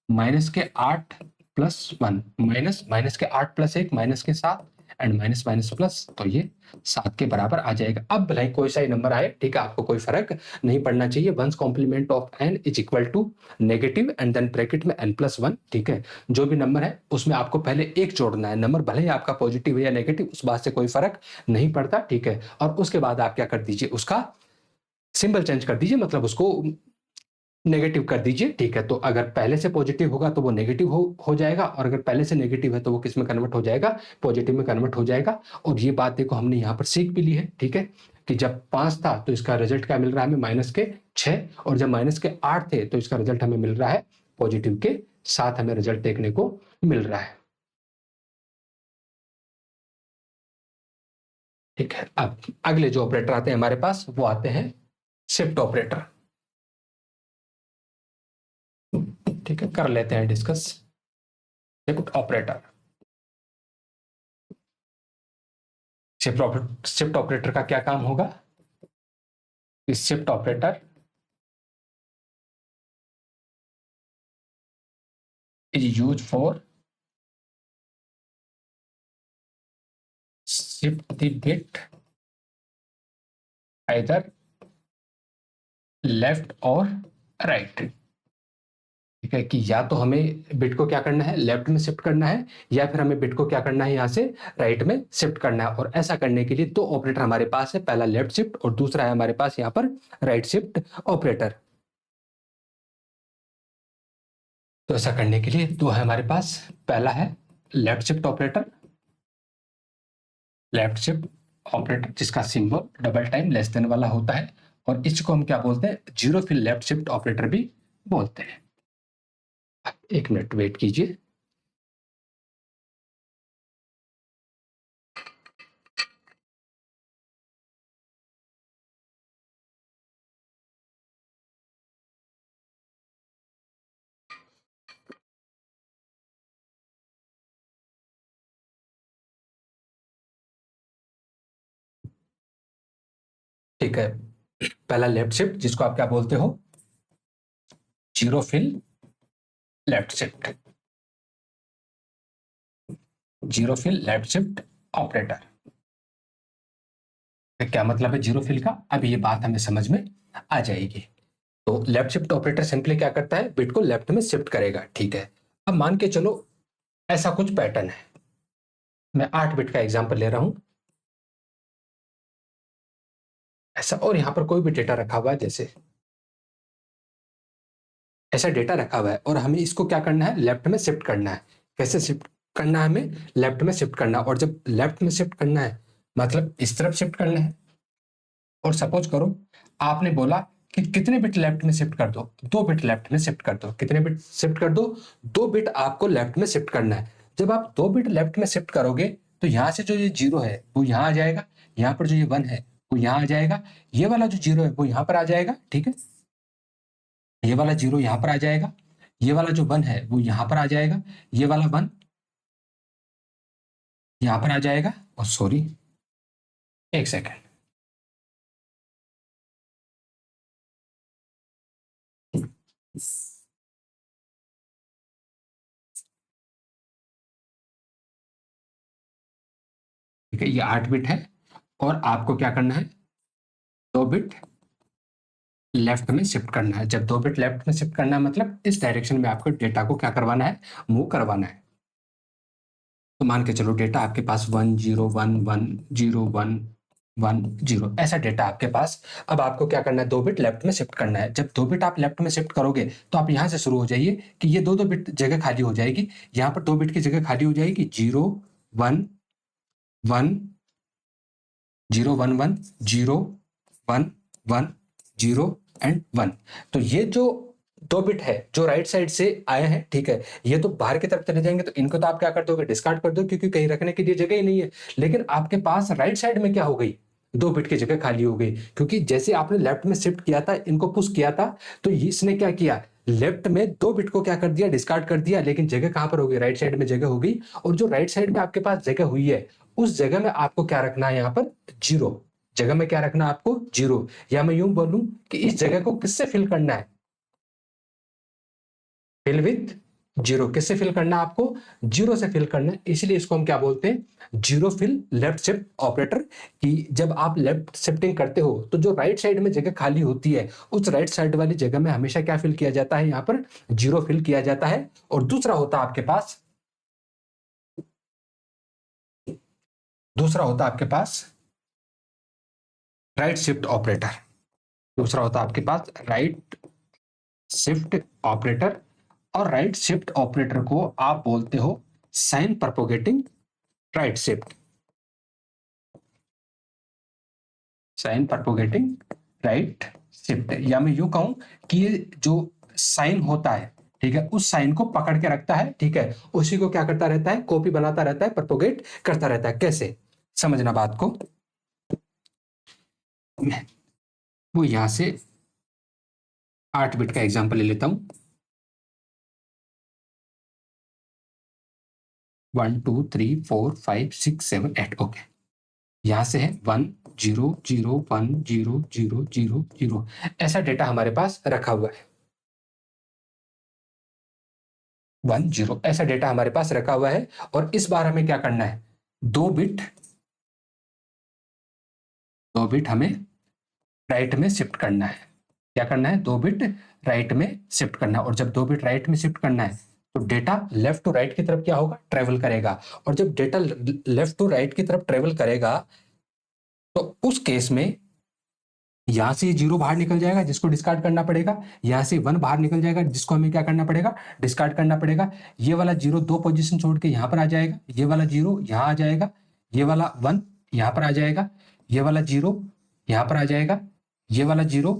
माइनस के 8+1, माइनस के 8+1, -7, एंड माइनस माइनस प्लस, तो ये 7 के बराबर आ जाएगा। अब भले ही कोई सा ही नंबर आए, ठीक है, आपको कोई फर्क नहीं पड़ना चाहिए। One's complement of n is equal to negative and then bracket में n+1, ठीक है। जो भी नंबर है उसमें आपको पहले एक जोड़ना है, नंबर भले ही आपका पॉजिटिव है या नेगेटिव उस बात से कोई फर्क नहीं पड़ता, ठीक है। और उसके बाद आप क्या कर दीजिए, उसका सिंबल चेंज कर दीजिए, मतलब उसको नेगेटिव कर दीजिए, ठीक है। तो अगर पहले से पॉजिटिव होगा तो वो नेगेटिव हो जाएगा, और अगर पहले से नेगेटिव है तो वो किस में कन्वर्ट हो जाएगा, पॉजिटिव में कन्वर्ट हो जाएगा। और ये बात देखो हमने यहाँ पर सीख भी ली है, ठीक है, कि जब 5 था तो इसका रिजल्ट क्या मिल रहा है हमें, -6, और जब -8 थे तो इसका रिजल्ट हमें मिल रहा है पॉजिटिव के साथ, हमें रिजल्ट देखने को मिल रहा है, ठीक है। अब अगले जो ऑपरेटर आते हैं हमारे पास वो आते हैं शिफ्ट ऑपरेटर, ठीक है, कर लेते हैं discuss shift operator. Shift operator का क्या काम होगा, shift operator is use for shift the bit either left और राइट। ठीक है कि या तो हमें बिट को क्या करना है, लेफ्ट में शिफ्ट करना है, या फिर हमें बिट को क्या करना है, यहां से राइट में शिफ्ट करना है। और ऐसा करने के लिए दो ऑपरेटर हमारे पास है, पहला लेफ्ट शिफ्ट और दूसरा है हमारे पास यहाँ पर राइट शिफ्ट ऑपरेटर। तो ऐसा करने के लिए दो है हमारे पास, पहला है left shift operator, left shift operator जिसका symbol double time less than वाला होता है, और इसको हम क्या बोलते हैं, zero fill left shift operator भी बोलते हैं। एक मिनट वेट कीजिए। ठीक है, पहला लेफ्ट शिफ्ट जिसको आप क्या बोलते हो, zero fill left shift, zero fill left shift operator. क्या मतलब है जीरो फिल का, अब ये बात हमें समझ में आ जाएगी। तो लेफ्ट शिफ्ट ऑपरेटर सिंपली क्या करता है, बिट को लेफ्ट में शिफ्ट करेगा। ठीक है, अब मान के चलो ऐसा कुछ पैटर्न है, मैं 8 बिट का एग्जांपल ले रहा हूं ऐसा, और यहां पर कोई भी डेटा रखा हुआ है, जैसे ऐसा डेटा रखा हुआ है, और हमें इसको क्या करना है, लेफ्ट में शिफ्ट करना है। कैसे शिफ्ट करना है, हमें लेफ्ट में शिफ्ट करना है। और जब लेफ्ट में शिफ्ट करना है मतलब इस तरफ शिफ्ट करना है। और सपोज करो आपने बोला कि कितने बिट लेफ्ट में शिफ्ट कर दो, 2 बिट लेफ्ट में शिफ्ट कर दो। कितने बिट शिफ्ट कर दो, 2 बिट आपको लेफ्ट में शिफ्ट करना है। जब आप 2 बिट लेफ्ट में शिफ्ट करोगे तो यहां से जो ये जीरो है वो यहां आ जाएगा, यहां पर जो ये 1 है वो यहां आ जाएगा, ये वाला जो जीरो है वो यहां पर आ जाएगा। ठीक है, ये वाला जीरो यहां पर आ जाएगा, ये वाला जो 1 है वो यहां पर आ जाएगा, ये वाला 1 यहां पर आ जाएगा। और सॉरी, एक सेकेंड, ठीक है, ये 8 बिट है, और आपको क्या करना है, 2 बिट लेफ्ट में शिफ्ट करना है। जब 2 बिट लेफ्ट में शिफ्ट करना है मतलब इस डायरेक्शन में आपको डेटा को क्या करवाना है, मूव करवाना है। तो मान के चलो डेटा आपके पास 1 0 1 1 0 1 1 0 ऐसा डेटा आपके पास। अब आपको क्या करना है, 2 बिट लेफ्ट में शिफ्ट करना है। जब 2 बिट आप लेफ्ट में शिफ्ट करोगे तो आप यहां से शुरू हो जाइए कि ये 2 बिट जगह खाली हो जाएगी, यहाँ पर 2 बिट की जगह खाली हो जाएगी, 0 1 1 0 1 1 0 एंड 1। तो ये जो 2 बिट है जो राइट साइड से आए हैं, ठीक है, ये तो बाहर की तरफ चले जाएंगे, तो इनको तो आप क्या कर दोगे, डिस्कार्ड कर दो, क्योंकि कहीं रखने के लिए जगह ही नहीं है। लेकिन आपके पास राइट साइड में क्या हो गई, 2 बिट की जगह खाली हो गई, क्योंकि जैसे आपने लेफ्ट में शिफ्ट किया था, इनको पुश किया था, तो इसने क्या किया, लेफ्ट में 2 बिट को क्या कर दिया, डिस्कार्ड कर दिया। लेकिन जगह कहां पर होगी, राइट साइड में जगह होगी। और जो राइट साइड में आपके पास जगह हुई है उस जगह में आपको क्या रखना है, यहाँ पर जीरो। जगह में क्या रखना है आपको, जीरो। या मैं यूं बोलूं कि इस जगह को किससे फिल करना है, फिल विथ जीरो। किससे फिल करना है आपको, जीरो से फिल करना है। इसलिए इसको हम क्या बोलते हैं, zero fill left shift operator. कि जब आप लेफ्ट शिफ्टिंग करते हो तो जो राइट साइड में जगह खाली होती है उस राइट साइड वाली जगह में हमेशा क्या फिल किया जाता है, यहाँ पर जीरो फिल किया जाता है। और दूसरा होता है आपके पास, दूसरा होता है आपके पास राइट शिफ्ट ऑपरेटर। दूसरा होता है आपके पास राइट शिफ्ट ऑपरेटर। और राइट शिफ्ट ऑपरेटर को आप बोलते हो sign propagating right shift, sign propagating right shift. या मैं यूं कहूं कि ये जो साइन होता है, ठीक है, उस साइन को पकड़ के रखता है, ठीक है, उसी को क्या करता रहता है, कॉपी बनाता रहता है, प्रपोगेट करता रहता है। कैसे, समझना बात को, मैं वो यहां से 8 बिट का एग्जांपल ले लेता हूं, 1 2 3 4 5 6 7 8। ओके, यहां से है 1 0 0 1 0 0 0 0 ऐसा डेटा हमारे पास रखा हुआ है। 1 0 ऐसा डेटा हमारे पास रखा हुआ है और इस बार हमें क्या करना है, दो बिट हमें राइट में शिफ्ट करना है। क्या करना है, 2 बिट राइट में शिफ्ट करना है। और जब 2 बिट राइट में शिफ्ट करना है तो डेटा लेफ्ट टू राइट की तरफ क्या होगा, ट्रेवल करेगा। और जब डेटा लेफ्ट टू राइट की तरफ ट्रेवल करेगा तो उस केस में यहां से 0 बाहर निकल जाएगा जिसको डिस्कार्ड करना पड़ेगा, यहां से 1 बाहर निकल जाएगा जिसको हमें क्या करना पड़ेगा, डिस्कार्ड करना पड़ेगा। ये वाला 0 दो पोजीशन छोड़ के यहां पर आ जाएगा, ये वाला 0 यहां आ जाएगा, ये वाला 1 यहां पर आ जाएगा, ये वाला 0 यहां पर आ जाएगा, ये वाला 0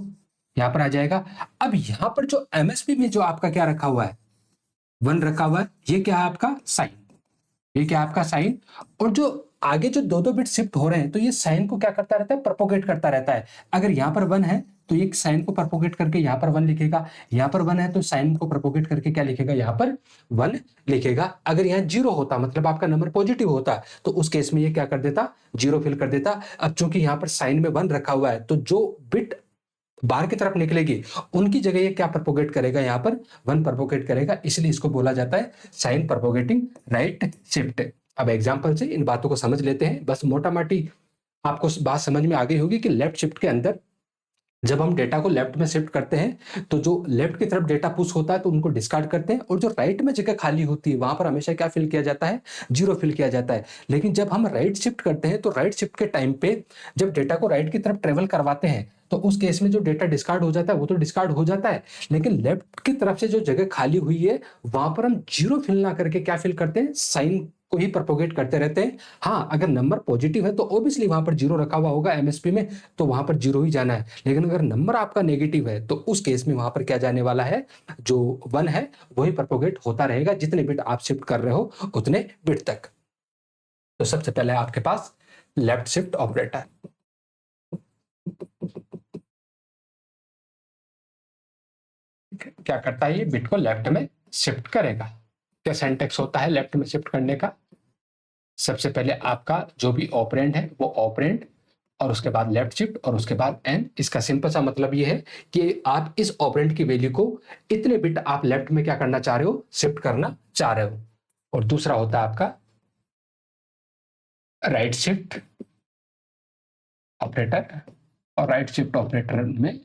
यहां पर आ जाएगा। अब यहां पर जो एमएसपी में जो आपका क्या रखा हुआ है, 1 रखा हुआ है, ये क्या है आपका साइन, ये क्या आपका साइन। और जो आगे जो दो बिट शिफ्ट हो रहे हैं तो ये साइन को क्या करता रहता है, प्रोपोगेट करता रहता है। अगर यहां पर 1 है तो ये साइन को प्रोपोगेट करके यहां पर 1 लिखेगा, यहां पर 1 है तो साइन को प्रोपोगेट करके क्या लिखेगा, यहां पर 1 लिखेगा। अगर यहां 0 होता, मतलब आपका नंबर पॉजिटिव होता, तो उस केस में ये क्या कर देता, 0 फिल कर देता। अब चूंकि यहां पर साइन में 1 रखा हुआ है तो जो बिट बाहर की तरफ निकलेगी उनकी जगह ये क्या प्रोपोगेट करेगा, यहां पर 1 प्रोपोगेट करेगा, इसलिए इसको बोला जाता है साइन प्रोपोगेटिंग राइट शिफ्ट। अब एग्जांपल से इन बातों को समझ लेते हैं। बस मोटा माटी आपको बात समझ में आ गई होगी कि लेफ्ट शिफ्ट के अंदर जब हम डेटा को लेफ्ट में शिफ्ट करते हैं तो जो लेफ्ट की तरफ डेटा पुश होता है तो उनको डिस्कार्ड करते हैं, और जो राइट में जगह खाली होती है वहां पर हमेशा क्या फिल किया जाता है, 0 फिल किया जाता है। लेकिन जब हम राइट शिफ्ट करते हैं तो राइट शिफ्ट के टाइम पे जब डेटा को राइट की तरफ ट्रेवल करवाते हैं तो उस केस में जो डेटा डिस्कार्ड हो जाता है वो तो डिस्कार्ड हो जाता है, लेकिन लेफ्ट की तरफ से जो जगह खाली हुई है वहां पर हम 0 फिल ना करके क्या फिल करते हैं, साइन को ही प्रोपोगेट करते रहते हैं। हाँ, अगर नंबर पॉजिटिव है तो ऑब्वियसली वहां पर 0 रखा हुआ होगा एमएसपी में, तो वहां पर 0 ही जाना है। लेकिन अगर नंबर आपका नेगेटिव है तो उस केस में वहां पर क्या जाने वाला है, जो 1 है वही प्रोपोगेट होता रहेगा, जितने बिट आप शिफ्ट कर रहे हो उतने बिट तक। तो सबसे पहले आपके पास लेफ्ट शिफ्ट ऑपरेटर, क्या करता है, ये बिट को लेफ्ट में शिफ्ट करेगा। क्या सिंटैक्स होता है लेफ्ट में शिफ्ट करने का, सबसे पहले आपका जो भी ऑपरेंड है वो ऑपरेंड, और उसके बाद लेफ्ट शिफ्ट, और उसके बाद एन। इसका सिंपल सा मतलब ये है कि आप इस ऑपरेंड की वैल्यू को इतने बिट आप लेफ्ट में क्या करना चाह रहे हो, शिफ्ट करना चाह रहे हो। और दूसरा होता है आपका राइट शिफ्ट ऑपरेटर, और राइट शिफ्ट ऑपरेटर में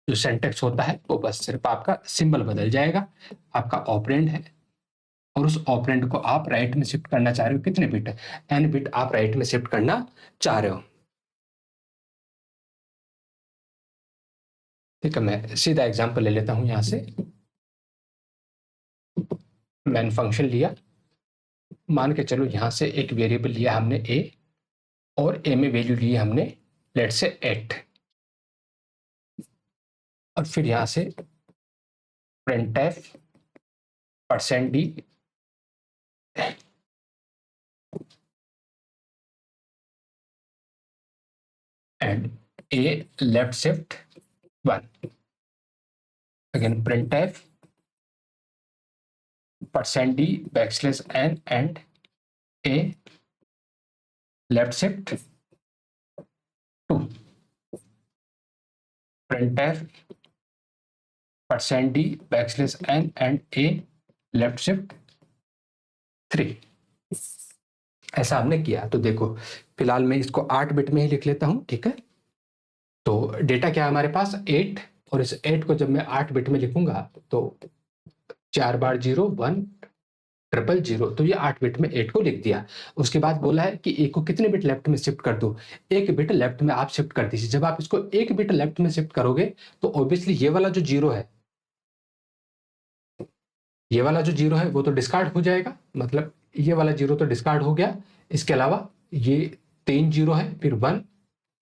जो सिंटैक्स होता है वो बस सिर्फ आपका सिंबल बदल जाएगा। आपका ऑपरेंड है और उस ऑपरेंड को आप राइट में शिफ्ट करना चाह रहे हो, कितने बिट, एन बिट आप राइट में शिफ्ट करना चाह रहे हो। ठीक है, मैं सीधा एग्जांपल ले लेता हूं यहां से। मैन फंक्शन लिया, मान के चलो यहां से एक वेरिएबल लिया हमने ए, और ए में वैल्यू ली हमने लेट से 8, और फिर यहां से printf %d and a left shift 1, again printf %d \n and a left shift 2, printf %d \n and a left shift 3। ऐसा हमने किया। तो देखो फिलहाल मैं इसको 8 बिट में ही लिख लेता हूं, ठीक है। तो डेटा क्या है हमारे पास 8, और इस 8 को जब मैं 8 बिट में लिखूंगा तो 4 बार 0 1 ट्रिपल 0, तो ये 8 बिट में 8 को लिख दिया। उसके बाद बोला है कि एक को कितने बिट लेफ्ट में शिफ्ट कर दो, 1 बिट लेफ्ट में आप शिफ्ट कर दीजिए। जब आप इसको 1 बिट लेफ्ट में शिफ्ट करोगे तो ऑब्वियसली ये वाला जो 0 है, ये वाला जो 0 है वो तो डिस्कार्ड हो जाएगा, मतलब ये वाला 0 तो डिस्कार्ड हो गया। इसके अलावा ये 3 0 है, फिर 1,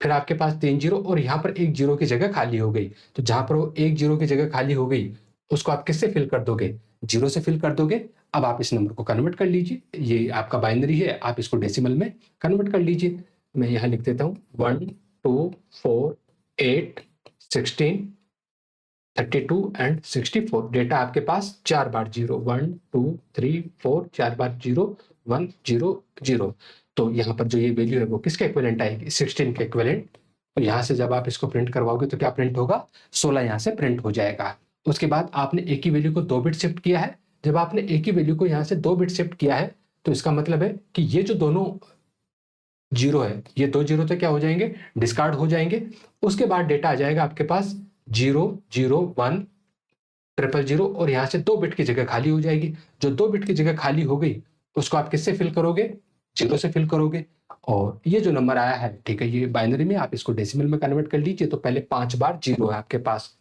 फिर आपके पास 3 0, और यहाँ पर एक 0 की जगह खाली हो गई। तो जहां पर वो एक 0 की जगह खाली हो गई उसको आप किससे फिल कर दोगे, 0 से फिल कर दोगे। अब आप इस नंबर को कन्वर्ट कर लीजिए, ये आपका बाइनरी है, आप इसको डेसिमल में कन्वर्ट कर लीजिए। मैं यहाँ लिख देता हूँ 1 2 4 8 16 32 एंड 64। डेटा आपके पास 4 बार 0 1 2 3 4, 4 बार 0 1 0 0। तो यहाँ पर जो ये वैल्यू है वो किसके इक्विवेलेंट आएगी, 16 के इक्विवेलेंट। तो यहाँ से जब आप इसको प्रिंट करवाओगे तो क्या प्रिंट होगा, 16 यहाँ से प्रिंट हो जाएगा। उसके बाद आपने एक ही वैल्यू को 2 बिट शिफ्ट किया है। जब आपने एक ही वैल्यू को यहाँ से 2 बिट शिफ्ट किया है तो इसका मतलब है कि ये जो दोनों जीरो है, ये 2 जीरो तो क्या हो जाएंगे, डिस्कार्ड हो जाएंगे। उसके बाद डेटा आ जाएगा आपके पास 0 0 1 ट्रिपल 0 और यहाँ से 2 बिट की जगह खाली हो जाएगी। जो 2 बिट की जगह खाली हो गई उसको आप किससे फिल करोगे, 0 से फिल करोगे। और ये जो नंबर आया है, ठीक है, ये बाइनरी में आप इसको डेसिमल में कन्वर्ट कर लीजिए। तो पहले 5 बार 0 है आपके पास,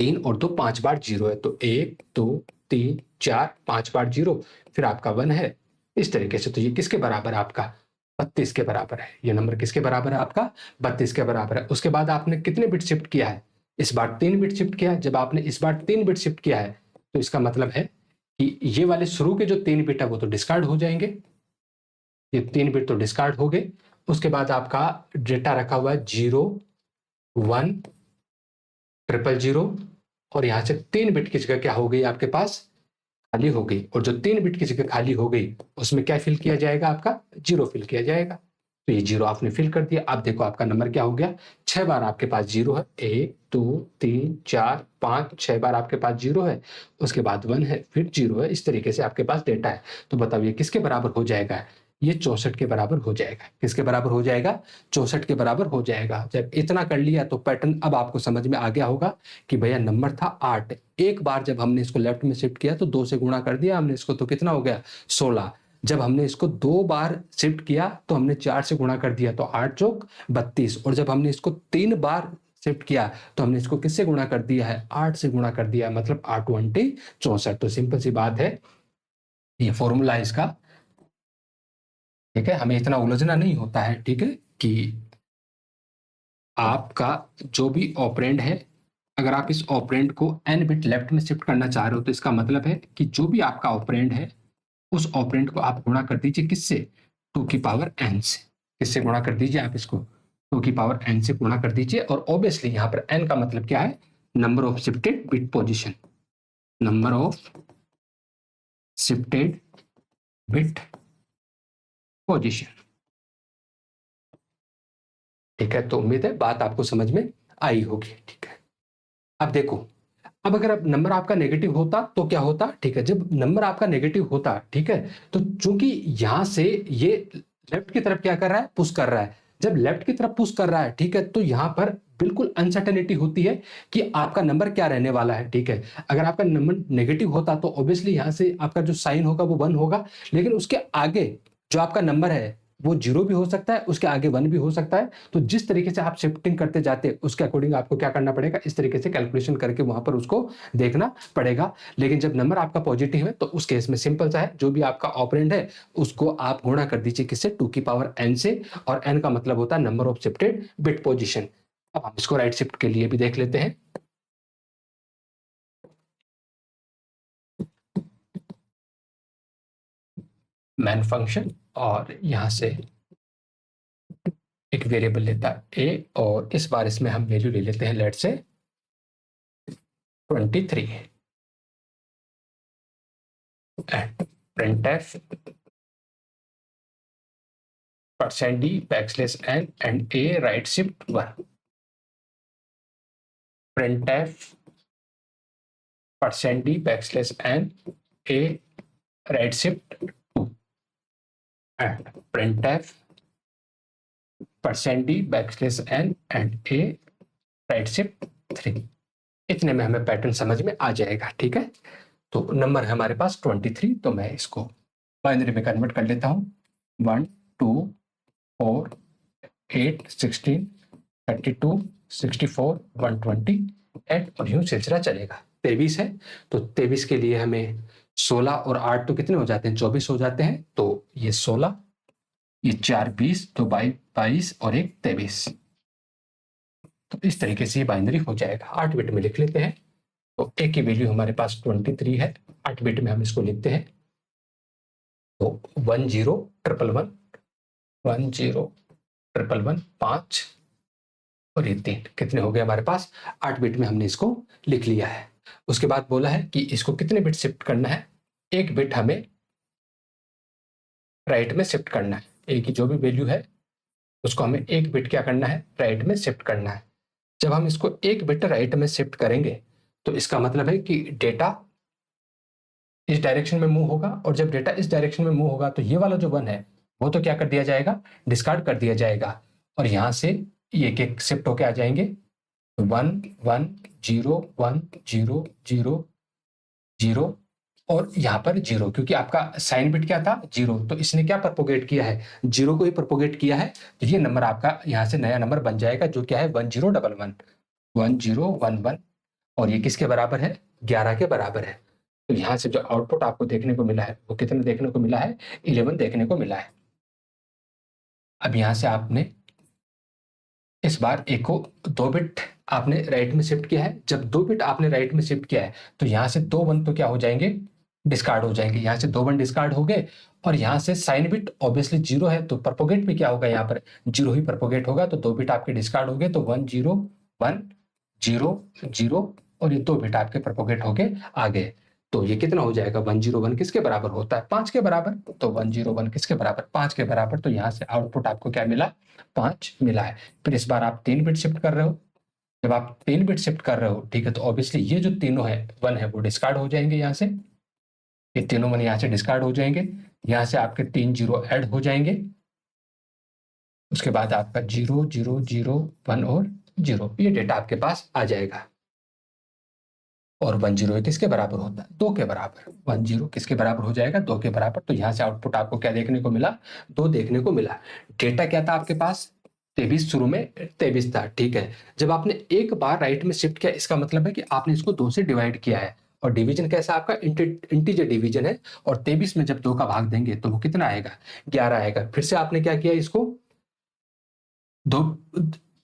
3 और 2 5 बार 0 है, तो 1 2 3 4 5 बार 0, फिर आपका 1 है इस तरीके से। तो ये किसके बराबर है आपका, 32 के बराबर है। ये नंबर किसके बराबर है आपका, 32 के बराबर है। उसके बाद आपने कितने बिट शिफ्ट किया है, इस बार 3 बिट शिफ्ट किया है। जब आपने इस बार 3 बिट शिफ्ट किया है तो इसका मतलब है कि ये वाले शुरू के जो 3 बिट है वो तो डिस्कार्ड हो जाएंगे, ये 3 बिट तो डिस्कार्ड हो गए। उसके बाद आपका डेटा रखा हुआ है 0 1 ट्रिपल 0 और यहाँ से 3 बिट की जगह क्या हो गई आपके पास, खाली हो गई। और जो 3 बिट की जगह खाली हो गई उसमें क्या फिल किया जाएगा, आपका 0 फिल किया जाएगा। तो ये 0 आपने फिल कर दिया। अब देखो आपका नंबर क्या हो गया, 6 बार आपके पास 0 है, 1 2 3 4 5 6 बार आपके पास 0 है। उसके बाद 1 है, फिर 0 है। इस तरीके से आपके पास डेटा है। तो बताओ ये किसके बराबर हो जाएगा, ये 64 के बराबर हो जाएगा। किसके बराबर हो जाएगा, 64 के बराबर हो जाएगा। जब इतना कर लिया तो पैटर्न अब आपको समझ में आ गया होगा कि भैया नंबर था 8। एक बार जब हमने इसको लेफ्ट में शिफ्ट किया तो 2 से गुणा कर दिया हमने इसको, तो कितना हो गया 16। जब हमने इसको 2 बार शिफ्ट किया तो हमने 4 से गुणा कर दिया, तो 8 चौक 32। और जब हमने इसको 3 बार शिफ्ट किया तो हमने इसको किससे गुणा कर दिया है, 8 से गुणा कर दिया, मतलब 8 20 64। तो सिंपल सी बात है, ये फॉर्मूला इसका, ठीक है। हमें इतना उलझना नहीं होता है, ठीक है, कि आपका जो भी ऑपरेंड है, अगर आप इस ऑपरेंड को n बिट लेफ्ट में शिफ्ट करना चाह रहे हो तो इसका मतलब है कि जो भी आपका ऑपरेंड है उस ऑपरेंड को आप गुणा कर दीजिए किससे, 2 की पावर n से। किससे गुणा कर दीजिए आप इसको, 2 की पावर n से गुणा कर दीजिए। और ऑब्वियसली यहाँ पर n का मतलब क्या है, number of shifted bit position, number of shifted bit position, ठीक है। तो उम्मीद है बात आपको समझ में आई होगी, ठीक है। अब देखो, अब अगर अब नंबर आपका नेगेटिव होता तो क्या होता, ठीक है। जब नंबर आपका नेगेटिव होता, ठीक है, तो चूंकि यहां से ये लेफ्ट की तरफ क्या कर रहा है, पुश कर रहा है। जब लेफ्ट की तरफ पुश कर रहा है, ठीक है, तो यहां पर बिल्कुल अनसर्टेनिटी होती है कि आपका नंबर क्या रहने वाला है, ठीक है। अगर आपका नंबर नेगेटिव होता तो ऑब्वियसली यहां से आपका जो साइन होगा वो 1 होगा, लेकिन उसके आगे जो आपका नंबर है वो 0 भी हो सकता है, उसके आगे 1 भी हो सकता है। तो जिस तरीके से आप शिफ्टिंग करते जाते हैं उसके अकॉर्डिंग आपको क्या करना पड़ेगा, इस तरीके से कैलकुलेशन करके वहां पर उसको देखना पड़ेगा। लेकिन जब नंबर आपका पॉजिटिव है तो उस केस में सिंपल सा है, जो भी आपका ऑपरेंड है उसको आप गुणा कर दीजिए किससे, 2 की पावर n से। और n का मतलब होता है number of shifted bit position. अब हम इसको राइट शिफ्ट के लिए भी देख लेते हैं। मैन फंक्शन, और यहां से एक वेरिएबल लेता है a, और इस बार इसमें हम वैल्यू ले लेते हैं लेट से 23 and printf %d \n and a right shift 1, printf %d \n a right shift 2 and printf %d \n and a right shift 3। इतने में हमें पैटर्न समझ में आ जाएगा, ठीक है। तो नंबर है हमारे पास 23, तो मैं इसको बाइनरी में कन्वर्ट कर लेता हूँ। 1 2 4 8 16 32 64 128 और यूं सिलसिला चलेगा। 23 है तो 23 के लिए हमें 16 और 8 तो कितने हो जाते हैं, 24 हो जाते हैं। तो ये 16, ये 4 20, तो 22 और एक 23। तो इस तरीके से ये बाइनरी हो जाएगा। 8 बिट में लिख लेते हैं। तो ए की वैल्यू हमारे पास 23 है, 8 बिट में हम इसको लिखते हैं। तो 1 0 1 1 1 0 1 1 5 और ये 3 कितने हो गए हमारे पास, 8 बिट में हमने इसको लिख लिया है। उसके बाद बोला है कि इसको कितने बिट शिफ्ट करना है, 1 बिट हमें राइट में शिफ्ट करना है। ए की जो भी वैल्यू है उसको हमें एक बिट क्या करना है, राइट में शिफ्ट करना है। जब हम इसको एक बिट राइट में शिफ्ट करेंगे तो इसका मतलब है कि डेटा इस डायरेक्शन में मूव होगा, और जब डेटा इस डायरेक्शन में मूव होगा तो ये वाला जो 1 है वो तो क्या कर दिया जाएगा, डिस्कार्ड कर दिया जाएगा, और यहां से ये एक शिफ्ट होके आ जाएंगे 1 1 0 1 0 0 0 और यहाँ पर 0, क्योंकि आपका साइन बिट क्या था 0, तो इसने क्या प्रोपोगेट किया है, 0 को ही प्रोपोगेट किया है। तो ये नंबर आपका यहाँ से नया नंबर बन जाएगा जो क्या है 1011 1011, और ये किसके बराबर है, 11 के बराबर है। तो यहाँ से जो आउटपुट आपको देखने को मिला है वो कितना देखने को मिला है, 11 देखने को मिला है। अब यहाँ से आपने इस बार एक को 2 बिट आपने राइट में शिफ्ट किया है। जब 2 बिट आपने राइट में शिफ्ट किया है तो यहाँ से 2 1 तो क्या हो जाएंगे, डिस्कार्ड हो जाएंगे। यहाँ से 2 1 डिस्कार्ड हो गए, और यहाँ से साइन बिट ऑब्वियसली 0 है तो प्रोपोगेट भी क्या होगा, यहाँ पर 0 ही प्रोपोगेट होगा। तो 2 बिट आपके डिस्कार्ड हो गए, तो 1 0 1 0 0, और ये 2 बिट आपके प्रोपोगेट होके आ गए। तो ये कितना हो जाएगा, 101 किसके बराबर होता है, 5 के बराबर। तो 101 किसके बराबर, 5 के बराबर। तो यहाँ से आउटपुट आपको क्या मिला, 5 मिला है। फिर इस बार आप 3 बिट शिफ्ट कर रहे हो। जब आप 3 बिट शिफ्ट कर रहे हो, ठीक है, तो ऑब्वियसली ये जो तीनों है 1 है वो डिस्कार्ड हो जाएंगे। यहाँ से ये तीनों 1 यहाँ से डिस्कार्ड हो जाएंगे। यहाँ से आपके 3 0 ऐड हो जाएंगे। उसके बाद आपका 0 0 0 1 और 0, ये डेटा आपके पास आ जाएगा। और 1 0 किसके बराबर होता है, 2 के बराबर। 1 0 किसके बराबर हो जाएगा, 2 के बराबर। तो यहाँ से आउटपुट आपको क्या देखने को मिला, 2 देखने को मिला। डेटा क्या था आपके पास, 23, शुरू में 23 था, ठीक है। जब आपने एक बार राइट में शिफ्ट किया, इसका मतलब है कि आपने इसको 2 से डिवाइड किया है, और डिवीजन कैसा आपका इंटीजर डिवीजन है। और 23 में जब 2 का भाग देंगे तो वो कितना आएगा, 11 आएगा। फिर से आपने क्या किया, इसको 2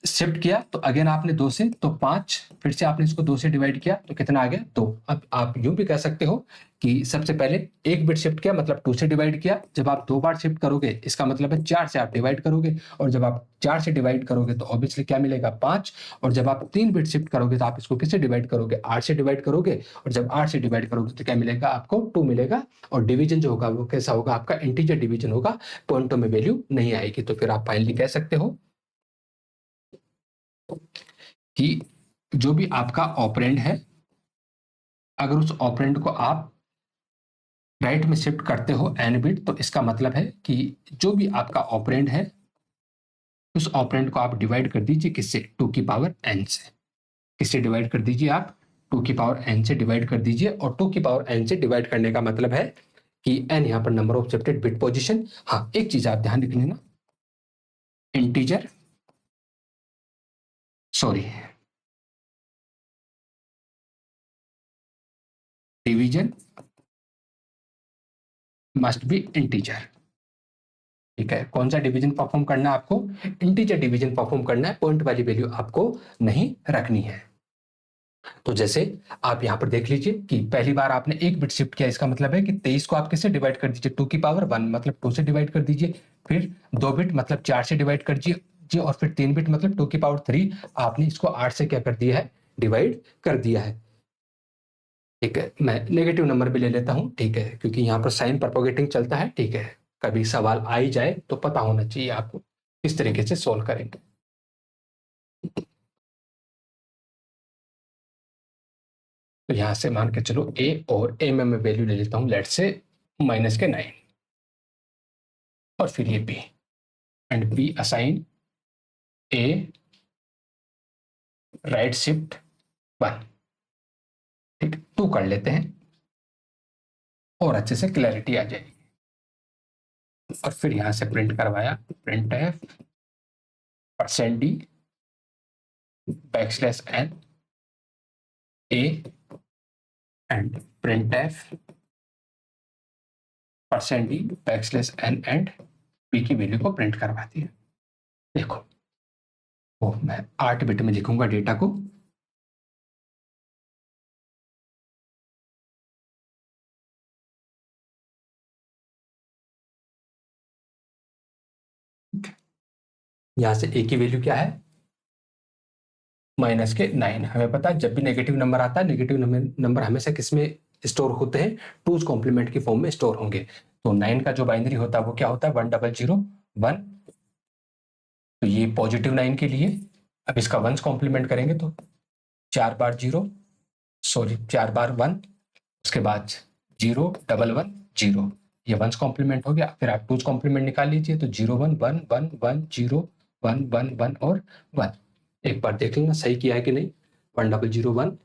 शिफ्ट किया, तो अगेन आपने 2 से तो 5, फिर से आपने इसको 2 से डिवाइड किया तो कितना आ गया, 2। अब आप यूं भी कह सकते हो कि सबसे पहले एक बिट शिफ्ट किया मतलब 2 से डिवाइड किया। जब आप 2 बार शिफ्ट करोगे इसका मतलब है 4 से आप डिवाइड करोगे, और जब आप 4 से डिवाइड करोगे तो ऑब्वियसली क्या मिलेगा, 5। और जब आप 3 बिट शिफ्ट करोगे तो आप इसको किससे डिवाइड करोगे, 8 से डिवाइड करोगे, और जब 8 से डिवाइड करोगे तो क्या मिलेगा आपको, 2 मिलेगा। और डिवीजन जो होगा वो कैसा होगा, आपका इंटीजर डिवीजन होगा, पॉइंटों में वैल्यू नहीं आएगी। तो फिर आप फाइनली कह सकते हो कि जो भी आपका ऑपरेंड है, अगर उस ऑपरेंड को आप राइट में शिफ्ट करते हो n बिट, तो इसका मतलब है कि जो भी आपका ऑपरेंड है उस ऑपरेंड को आप डिवाइड कर दीजिए किससे, 2 की पावर n से। किससे डिवाइड कर दीजिए आप, 2 की पावर n से डिवाइड कर दीजिए। और 2 की पावर n से डिवाइड करने का मतलब है कि n यहाँ पर number of shifted bit position. हाँ, एक चीज आप ध्यान रख लेना, integer sorry division must be integer. ठीक है, कौन सा डिवीजन परफॉर्म करना है आपको, इंटीजर डिवीजन परफॉर्म करना है, पॉइंट वाली वैल्यू आपको नहीं रखनी है। तो जैसे आप यहां पर देख लीजिए कि पहली बार आपने एक बिट शिफ्ट किया, इसका मतलब है कि 23 को आप किससे डिवाइड कर दीजिए, 2 की पावर 1 मतलब 2 से डिवाइड कर दीजिए। फिर 2 बिट मतलब 4 से डिवाइड कर दीजिए, और फिर 3 बिट मतलब 2 की पावर 3, आपने इसको 8 से क्या कर दिया है, डिवाइड कर दिया है। ठीक है, मैं नेगेटिव नंबर भी ले लेता हूं, ठीक है, क्योंकि यहाँ पर साइन प्रोपोगेटिंग चलता है। ठीक है, कभी सवाल आ ही जाए तो पता होना चाहिए आपको किस तरीके से सोल्व करेंगे। तो यहां से मान के चलो ए, और ए में मैं वैल्यू ले लेता हूं लेट से -9, और फिर ये B, and B assign A right shift 1। ठीक, 2 कर लेते हैं और अच्छे से क्लैरिटी आ जाएगी। और फिर यहां से प्रिंट करवाया, print F %d \n a and print F %d \n and p की वैल्यू को प्रिंट करवा दिया। देखो, वो मैं 8 बिट में लिखूंगा डेटा को। यहां से a की वैल्यू क्या है, -9। हमें पता है जब भी नेगेटिव नंबर आता है, नेगेटिव नंबर हमेशा किस में स्टोर होते हैं, टूज कॉम्प्लीमेंट की फॉर्म में स्टोर होंगे। तो 9 का जो बाइनरी होता है वो क्या होता है 1001। तो ये पॉजिटिव 9 के लिए अब इसका वंस कॉम्प्लीमेंट करेंगे तो 4 बार 0, सॉरी 4 बार 1, उसके बाद 01110, ये वंस कॉम्प्लीमेंट हो गया। फिर आप टूज कॉम्प्लीमेंट निकाल लीजिए तो 011110111 और 1। एक बार देख लेना सही किया है कि नहीं। 1001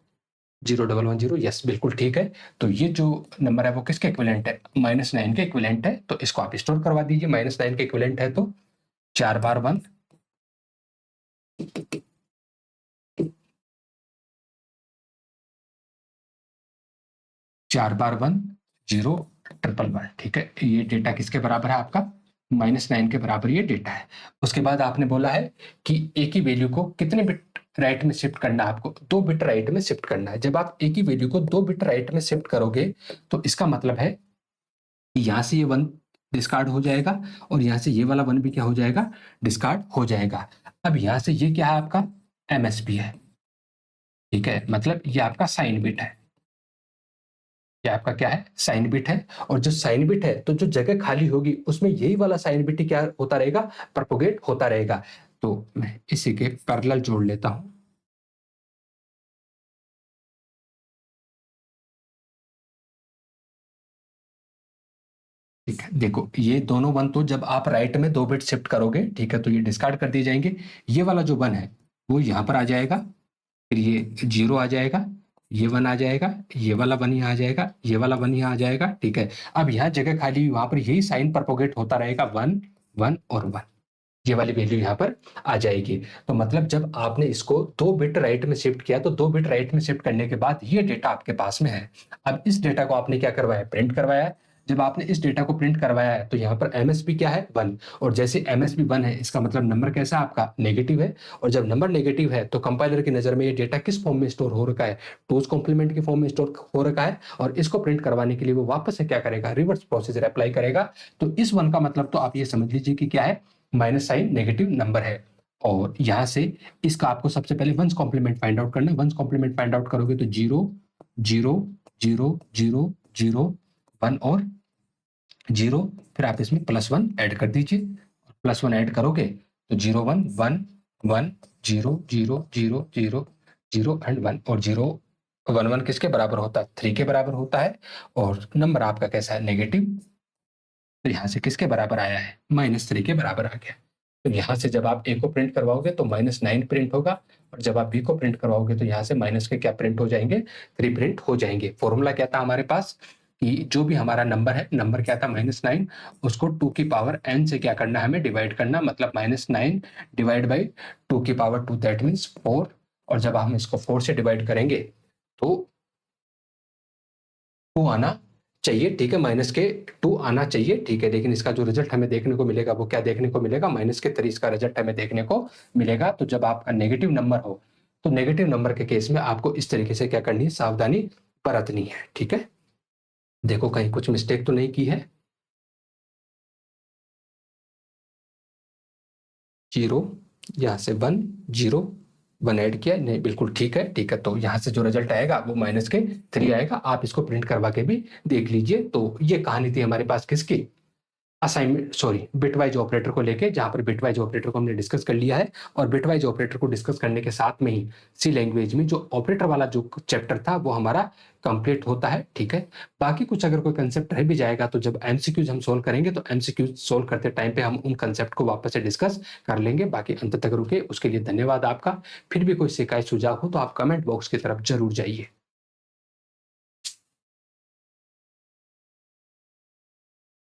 0110, यस बिल्कुल ठीक है। तो ये जो नंबर है वो किसके इक्विवेलेंट है -9 के इक्विवेलेंट है। तो इसको आप स्टोर करवा दीजिए। -9 के इक्विवेलेंट है तो 4 बार 1, 4 बार 1 01111, ठीक है। ये डेटा किसके बराबर है आपका -9 के बराबर ये डेटा है। उसके बाद आपने बोला है कि ए की वैल्यू को कितने बिट राइट में शिफ्ट करना है, आपको 2 बिट राइट में शिफ्ट करना है। जब आप ए की वैल्यू को 2 बिट राइट में शिफ्ट करोगे तो इसका मतलब है कि यहां से ये 1 डिस्कार्ड हो जाएगा और यहां से ये वाला 1 भी क्या हो जाएगा डिस्कार्ड हो जाएगा। अब यहां से ये क्या है आपका एमएसबी है, ठीक है, मतलब ये आपका साइन बिट है। ये आपका क्या है साइन बिट है। और जो साइन बिट है तो जो जगह खाली होगी उसमें यही वाला साइन बिट क्या होता रहेगा प्रोपोगेट होता रहेगा। तो मैं इसी के पैरेलल जोड़ लेता हूं। ठीक है, देखो ये दोनों 1 तो जब आप राइट में 2 बिट शिफ्ट करोगे, ठीक है, तो ये डिस्कार्ड कर दिए जाएंगे। ये वाला जो 1 है वो यहां पर आ जाएगा, फिर ये 0 आ जाएगा, ये 1 आ जाएगा, ये वाला 1 यहाँ आ जाएगा, ये वाला 1 यहाँ आ जाएगा, ठीक है। अब यहाँ जगह खाली हुई, वहां पर यही साइन प्रोपोगेट होता रहेगा 1 1 और 1, ये वाली वैल्यू यहाँ पर आ जाएगी। तो मतलब जब आपने इसको 2 बिट राइट में शिफ्ट किया तो 2 बिट राइट में शिफ्ट करने के बाद ये डेटा आपके पास में है। अब इस डेटा को आपने क्या करवाया प्रिंट करवाया है। जब आपने इस डेटा को प्रिंट करवाया है तो यहाँ पर एमएसपी क्या है 1, और जैसे एमएसपी 1 है इसका मतलब नंबर कैसा है आपका नेगेटिव है। और जब नंबर नेगेटिव है तो कंपाइलर की नजर में ये डेटा किस फॉर्म में स्टोर हो रखा है टूज कॉम्प्लीमेंट के फॉर्म में स्टोर हो रखा है। और इसको प्रिंट करवाने के लिए वो वापस से क्या करेगा रिवर्स प्रोसीजर अप्लाई करेगा। तो इस 1 का मतलब तो आप ये समझ लीजिए कि क्या है माइनस साइन नेगेटिव नंबर है। और यहां से इसका आपको सबसे पहले वंस कॉम्प्लीमेंट फाइंड आउट करना है। वंस कॉम्प्लीमेंट फाइंड आउट करोगे तो 0 0 0 0 0 1 और 0, फिर आप इसमें +1 ऐड कर दीजिए। +1 ऐड करोगे तो 0 1 1 1 0 0 0 0 0 एंड 1, और 0 1 1 किसके बराबर होता है 3 के बराबर होता है। और नंबर आपका कैसा है नेगेटिव, तो यहाँ से किसके बराबर आया है -3 के बराबर आ गया। तो यहाँ से जब आप ए को प्रिंट करवाओगे तो -9 प्रिंट होगा, और जब आप बी को प्रिंट करवाओगे तो यहाँ से माइनस के क्या प्रिंट हो जाएंगे 3 प्रिंट हो जाएंगे। फॉर्मूला क्या था हमारे पास कि जो भी हमारा नंबर है, नंबर क्या था -9, उसको 2 की पावर n से क्या करना है हमें डिवाइड करना, मतलब -9 डिवाइड बाई 2 की पावर 2 दैट मीन्स 4। और जब हम इसको 4 से डिवाइड करेंगे तो 2 आना चाहिए, ठीक है, माइनस के 2 आना चाहिए, ठीक है। लेकिन इसका जो रिजल्ट हमें देखने को मिलेगा वो क्या देखने को मिलेगा -3 इसका रिजल्ट हमें देखने को मिलेगा। तो जब आपका नेगेटिव नंबर हो तो नेगेटिव नंबर के केस में आपको इस तरीके से क्या करनी है सावधानी बरतनी है, ठीक है। देखो कहीं कुछ मिस्टेक तो नहीं की है। 0 यहाँ से 1 0 1 ऐड किया, नहीं बिल्कुल ठीक है, ठीक है। तो यहाँ से जो रिजल्ट आएगा वो -3 आएगा। आप इसको प्रिंट करवा के भी देख लीजिए। तो ये कहानी थी हमारे पास किसकी असाइनमेंट सॉरी बिटवाइज ऑपरेटर को लेके, जहां पर बिटवाइज ऑपरेटर को हमने डिस्कस कर लिया है। और बिटवाइज ऑपरेटर को डिस्कस करने के साथ में ही सी लैंग्वेज में जो ऑपरेटर वाला जो चैप्टर था वो हमारा कंप्लीट होता है, ठीक है। बाकी कुछ अगर कोई कंसेप्ट रह भी जाएगा तो जब एमसीक्यूज हम सोल्व करेंगे तो एमसीक्यूज सोल्व करते टाइम पे हम उन कंसेप्ट को वापस से डिस्कस कर लेंगे। बाकी अंत तक रुके, उसके लिए धन्यवाद आपका। फिर भी कोई शिकायत सुझाव हो तो आप कमेंट बॉक्स की तरफ जरूर जाइए।